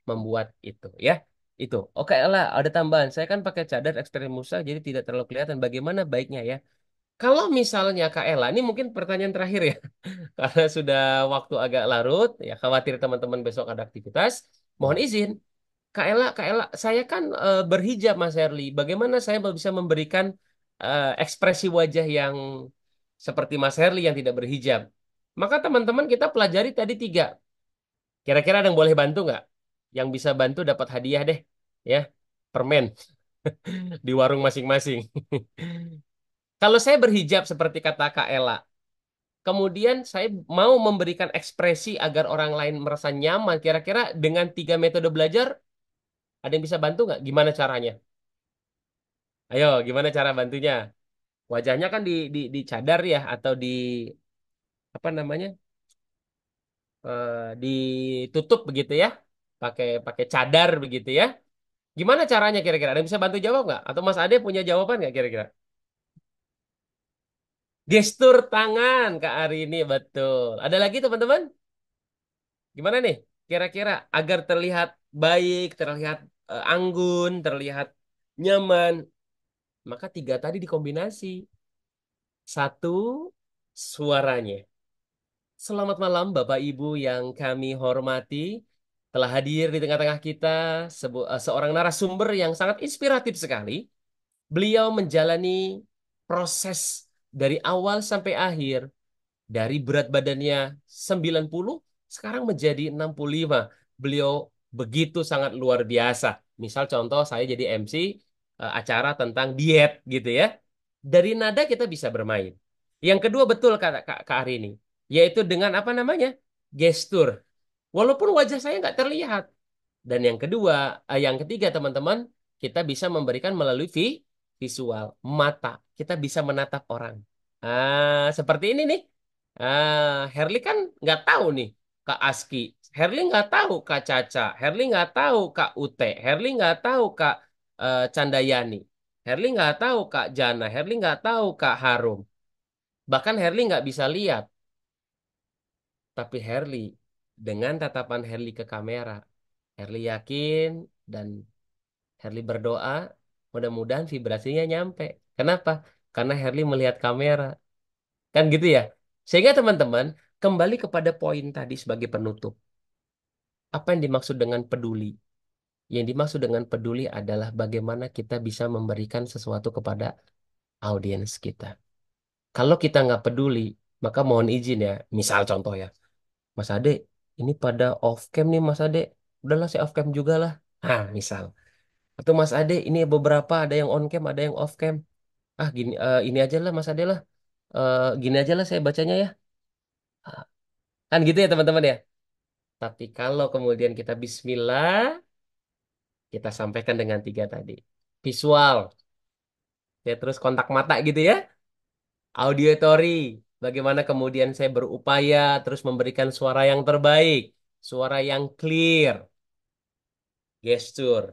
[SPEAKER 1] membuat itu ya. Itu. Oke Ela, ada tambahan. Saya kan pakai cadar ekstrim Musa jadi tidak terlalu kelihatan bagaimana baiknya ya. Kalau misalnya Kak Ela, ini mungkin pertanyaan terakhir ya. Karena sudah waktu agak larut, ya khawatir teman-teman besok ada aktivitas. Mohon izin, Kak Ella, saya kan berhijab Mas Herli. Bagaimana saya bisa memberikan ekspresi wajah yang seperti Mas Herli yang tidak berhijab? Maka teman-teman kita pelajari tadi tiga. Kira-kira ada yang boleh bantu nggak? Yang bisa bantu dapat hadiah deh, ya permen di warung masing-masing. Kalau saya berhijab seperti kata Kak Ella, kemudian saya mau memberikan ekspresi agar orang lain merasa nyaman. Kira-kira dengan tiga metode belajar, ada yang bisa bantu nggak? Gimana caranya? Ayo, gimana cara bantunya? Wajahnya kan dicadar ya atau di apa namanya? Ditutup begitu ya. Pakai pakai cadar begitu ya. Gimana caranya kira-kira? Ada yang bisa bantu jawab nggak? Atau Mas Ade punya jawaban nggak kira-kira? Gestur tangan Kak Ari ini betul. Ada lagi teman-teman? Gimana nih? Kira-kira agar terlihat baik, terlihat anggun, terlihat nyaman, maka tiga tadi dikombinasi. Satu, suaranya. Selamat malam Bapak Ibu yang kami hormati. Telah hadir di tengah-tengah kita seorang narasumber yang sangat inspiratif sekali. Beliau menjalani proses dari awal sampai akhir. Dari berat badannya 90 sekarang menjadi 65. Beliau begitu sangat luar biasa. Misal contoh saya jadi MC acara tentang diet gitu ya. Dari nada kita bisa bermain. Yang kedua betul Kak Arini, yaitu dengan apa namanya? Gestur. Walaupun wajah saya nggak terlihat. Dan yang ketiga teman-teman, kita bisa memberikan melalui visual mata. Kita bisa menatap orang. Seperti ini nih. Herli kan nggak tahu nih Kak Aski. Herli nggak tahu Kak Caca. Herli nggak tahu Kak Ute. Herli nggak tahu Kak Candayani. Herli nggak tahu Kak Jana. Herli nggak tahu Kak Harum. Bahkan Herli nggak bisa lihat. Tapi Herli, dengan tatapan Herli ke kamera, Herli yakin dan Herli berdoa, mudah-mudahan vibrasinya nyampe. Kenapa? Karena Herli melihat kamera. Kan gitu ya? Sehingga teman-teman, kembali kepada poin tadi sebagai penutup. Apa yang dimaksud dengan peduli? Yang dimaksud dengan peduli adalah bagaimana kita bisa memberikan sesuatu kepada audiens kita. Kalau kita nggak peduli, maka mohon izin ya. Misal contoh ya, Mas Ade, ini pada off cam nih Mas Ade. Udahlah saya off cam juga lah. Nah, misal. Atau Mas Ade, ini beberapa ada yang on cam, ada yang off cam. Gini, ini aja lah Mas Ade lah. Gini aja lah saya bacanya ya. Ah, Kan gitu ya teman-teman ya. Tapi kalau kemudian kita Bismillah, kita sampaikan dengan tiga tadi. Visual, ya terus kontak mata gitu ya. Auditory, bagaimana kemudian saya berupaya terus memberikan suara yang terbaik, suara yang clear, gestur.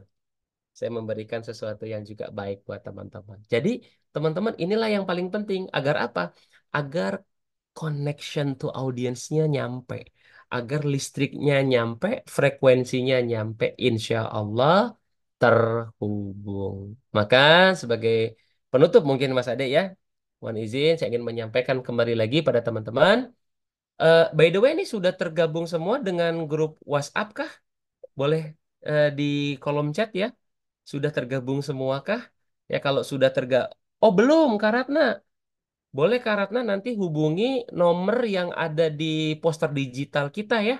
[SPEAKER 1] Saya memberikan sesuatu yang juga baik buat teman-teman. Jadi, teman-teman, inilah yang paling penting. Agar apa? Agar connection to audiensnya nyampe. Agar listriknya nyampe, frekuensinya nyampe, insya Allah terhubung. Maka, sebagai penutup mungkin Mas Ade ya, mohon izin, saya ingin menyampaikan kembali lagi pada teman-teman. By the way, ini sudah tergabung semua dengan grup WhatsApp kah? Boleh di kolom chat ya. Sudah tergabung semuakah? Ya kalau sudah Oh belum, Kak Ratna. Boleh Kak Ratna nanti hubungi nomor yang ada di poster digital kita ya.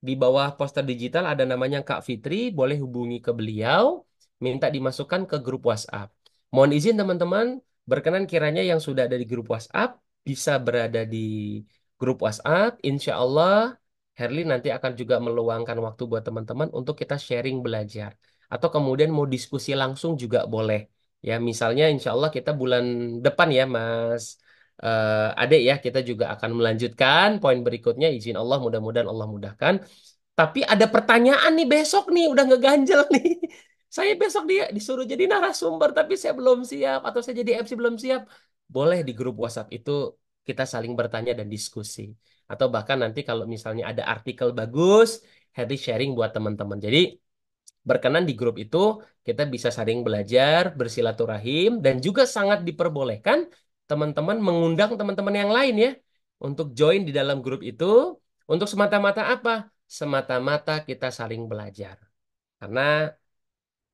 [SPEAKER 1] Di bawah poster digital ada namanya Kak Fitri. Boleh hubungi ke beliau. Minta dimasukkan ke grup WhatsApp. Mohon izin teman-teman. Berkenan kiranya yang sudah ada di grup WhatsApp bisa berada di grup WhatsApp. Insya Allah Herli nanti akan juga meluangkan waktu buat teman-teman untuk kita sharing belajar. Atau kemudian mau diskusi langsung juga boleh. Ya, misalnya insya Allah kita bulan depan ya, Mas adik ya, kita juga akan melanjutkan poin berikutnya. Izin Allah, mudah-mudahan Allah mudahkan. Tapi ada pertanyaan nih besok nih, udah ngeganjel nih. Saya besok dia disuruh jadi narasumber, tapi saya belum siap atau saya jadi MC belum siap. Boleh di grup WhatsApp itu kita saling bertanya dan diskusi. Atau bahkan nanti kalau misalnya ada artikel bagus, Harry sharing buat teman-teman. Jadi berkenan di grup itu kita bisa saling belajar, bersilaturahim, dan juga sangat diperbolehkan teman-teman mengundang teman-teman yang lain ya untuk join di dalam grup itu untuk semata-mata apa? Semata-mata kita saling belajar. Karena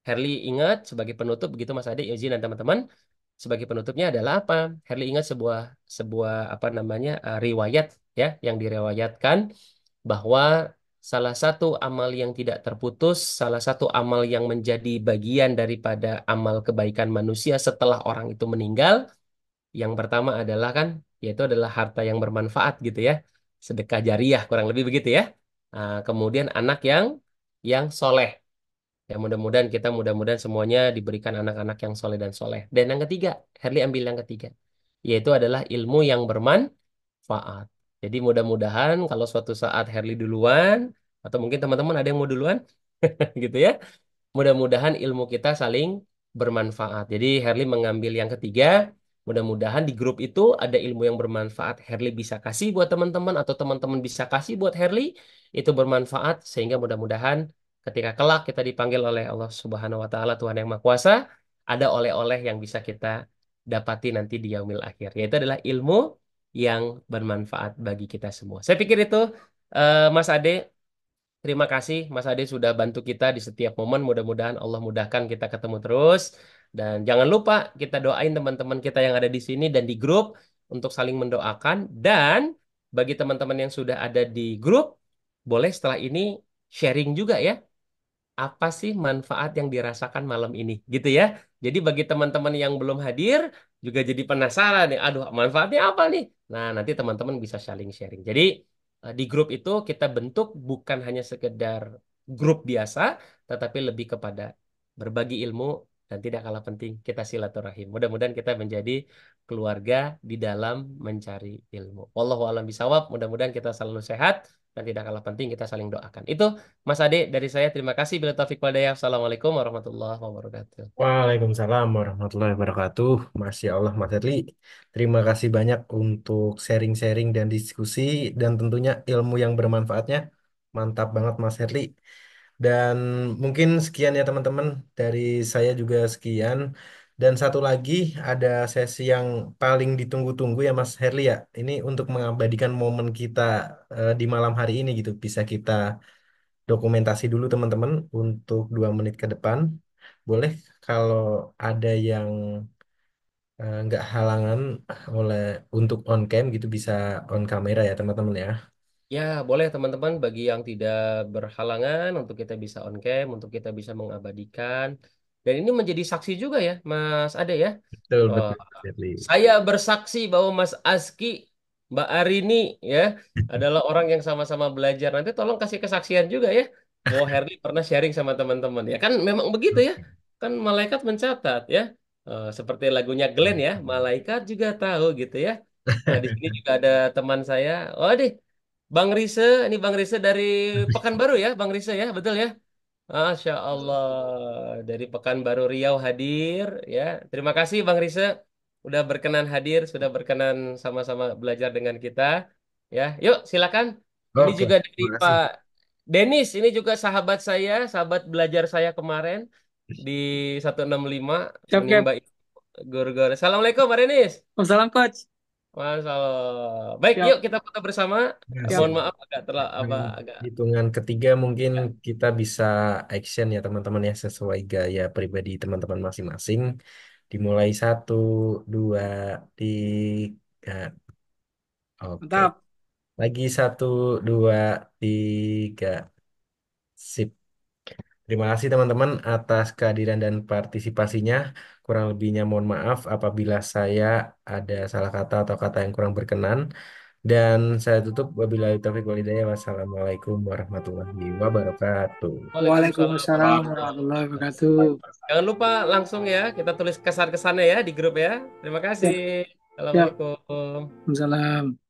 [SPEAKER 1] Herli ingat sebagai penutup begitu Mas Ade, izin dan teman-teman, sebagai penutupnya adalah apa? Herli ingat sebuah sebuah apa namanya riwayat ya yang direwayatkan bahwa salah satu amal yang tidak terputus, salah satu amal yang menjadi bagian daripada amal kebaikan manusia setelah orang itu meninggal, yang pertama adalah kan, yaitu adalah harta yang bermanfaat gitu ya, sedekah jariah kurang lebih begitu ya. Kemudian anak yang soleh. Ya mudah-mudahan kita mudah-mudahan semuanya diberikan anak-anak yang soleh dan soleh. Dan yang ketiga, Herli ambil yang ketiga, yaitu adalah ilmu yang bermanfaat. Jadi mudah-mudahan kalau suatu saat Herli duluan, atau mungkin teman-teman ada yang mau duluan, gitu ya. Mudah-mudahan ilmu kita saling bermanfaat. Jadi Herli mengambil yang ketiga. Mudah-mudahan di grup itu ada ilmu yang bermanfaat. Herli bisa kasih buat teman-teman atau teman-teman bisa kasih buat Herli. Itu bermanfaat sehingga mudah-mudahan ketika kelak kita dipanggil oleh Allah Subhanahu wa taala Tuhan yang Maha Kuasa, ada oleh-oleh yang bisa kita dapati nanti di yaumil akhir. Yaitu adalah ilmu yang bermanfaat bagi kita semua. Saya pikir itu Mas Ade. Terima kasih Mas Ade sudah bantu kita di setiap momen. Mudah-mudahan Allah mudahkan kita ketemu terus. Dan jangan lupa kita doain teman-teman kita yang ada di sini dan di grup untuk saling mendoakan. Dan bagi teman-teman yang sudah ada di grup, boleh setelah ini sharing juga ya apa sih manfaat yang dirasakan malam ini gitu ya. Jadi bagi teman-teman yang belum hadir juga jadi penasaran nih, aduh manfaatnya apa nih? Nah, nanti teman-teman bisa saling sharing. Jadi di grup itu kita bentuk bukan hanya sekedar grup biasa, tetapi lebih kepada berbagi ilmu dan tidak kalah penting kita silaturahim. Mudah-mudahan kita menjadi keluarga di dalam mencari ilmu. Wallahu a'lam bishawab. Mudah-mudahan kita selalu sehat dan tidak kalah penting kita saling doakan. Itu Mas Ade, dari saya terima kasih. Bila taufik walhidayah. Assalamualaikum warahmatullahi wabarakatuh.
[SPEAKER 2] Waalaikumsalam warahmatullahi wabarakatuh. Masya Allah, Mas Herli. Terima kasih banyak untuk sharing-sharing dan diskusi dan tentunya ilmu yang bermanfaatnya. Mantap banget, Mas Herli. Dan mungkin sekian ya teman-teman. Dari saya juga sekian. Dan satu lagi ada sesi yang paling ditunggu-tunggu ya Mas Herli ya. Ini untuk mengabadikan momen kita di malam hari ini gitu. Bisa kita dokumentasi dulu teman-teman untuk 2 menit ke depan. Boleh kalau ada yang nggak halangan oleh untuk on cam gitu bisa on kamera ya teman-teman ya.
[SPEAKER 1] Ya, boleh teman-teman bagi yang tidak berhalangan untuk kita bisa on cam, untuk kita bisa mengabadikan. Dan ini menjadi saksi juga ya, Mas Ade ya.
[SPEAKER 2] Betul
[SPEAKER 1] Oh,
[SPEAKER 2] betul Mas Firly.
[SPEAKER 1] saya bersaksi bahwa Mas Aski, Mbak Arini ya adalah orang yang sama-sama belajar. Nanti tolong kasih kesaksian juga ya. Bahwa Herli pernah sharing sama teman-teman ya. Kan memang begitu ya. Kan malaikat mencatat ya. Seperti lagunya Glenn ya. Malaikat juga tahu gitu ya. Nah di sini juga ada teman saya. Oh deh, Bang Rise. Ini Bang Rise dari Pekanbaru ya, Bang Rise ya, betul ya. Masya Allah, dari Pekanbaru Riau hadir ya. Terima kasih Bang Rise udah berkenan hadir, sudah berkenan sama-sama belajar dengan kita. Ya, yuk silakan. Ini
[SPEAKER 2] Oke,
[SPEAKER 1] juga dari
[SPEAKER 2] terima kasih.
[SPEAKER 1] Pak Denis, ini juga sahabat saya, sahabat belajar saya kemarin di 165
[SPEAKER 6] Siap,
[SPEAKER 1] menimba
[SPEAKER 6] siap.
[SPEAKER 1] guru-guru. Assalamualaikum Pak Denis.
[SPEAKER 6] Wassalam, Coach.
[SPEAKER 1] Masya Allah. Baik, yuk
[SPEAKER 6] Siap,
[SPEAKER 1] kita foto bersama.
[SPEAKER 2] Ya,
[SPEAKER 6] siap.
[SPEAKER 1] Mohon
[SPEAKER 2] siap.
[SPEAKER 1] maaf agak terlalu
[SPEAKER 2] Yang
[SPEAKER 1] apa agak.
[SPEAKER 2] hitungan ketiga mungkin
[SPEAKER 1] Ya.
[SPEAKER 2] kita bisa action ya teman-teman ya sesuai gaya pribadi teman-teman masing-masing. Dimulai 1, 2, 3. Oke.
[SPEAKER 6] Mantap.
[SPEAKER 2] Lagi 1, 2, 3. Sip. Terima kasih teman-teman atas kehadiran dan partisipasinya. Kurang lebihnya mohon maaf apabila saya ada salah kata atau kata yang kurang berkenan. Dan saya tutup wabillahi taufiq walhidayah. Wassalamualaikum warahmatullahi wabarakatuh.
[SPEAKER 1] Waalaikumsalam
[SPEAKER 6] Waalaikumsalam
[SPEAKER 1] warahmatullahi
[SPEAKER 6] warahmatullahi
[SPEAKER 1] wabarakatuh.
[SPEAKER 6] wabarakatuh.
[SPEAKER 1] Jangan lupa langsung ya, kita tulis kesan-kesannya ya di grup ya. Terima
[SPEAKER 6] Siap.
[SPEAKER 1] kasih.
[SPEAKER 6] Siap.
[SPEAKER 1] Assalamualaikum.
[SPEAKER 6] Waalaikumsalam.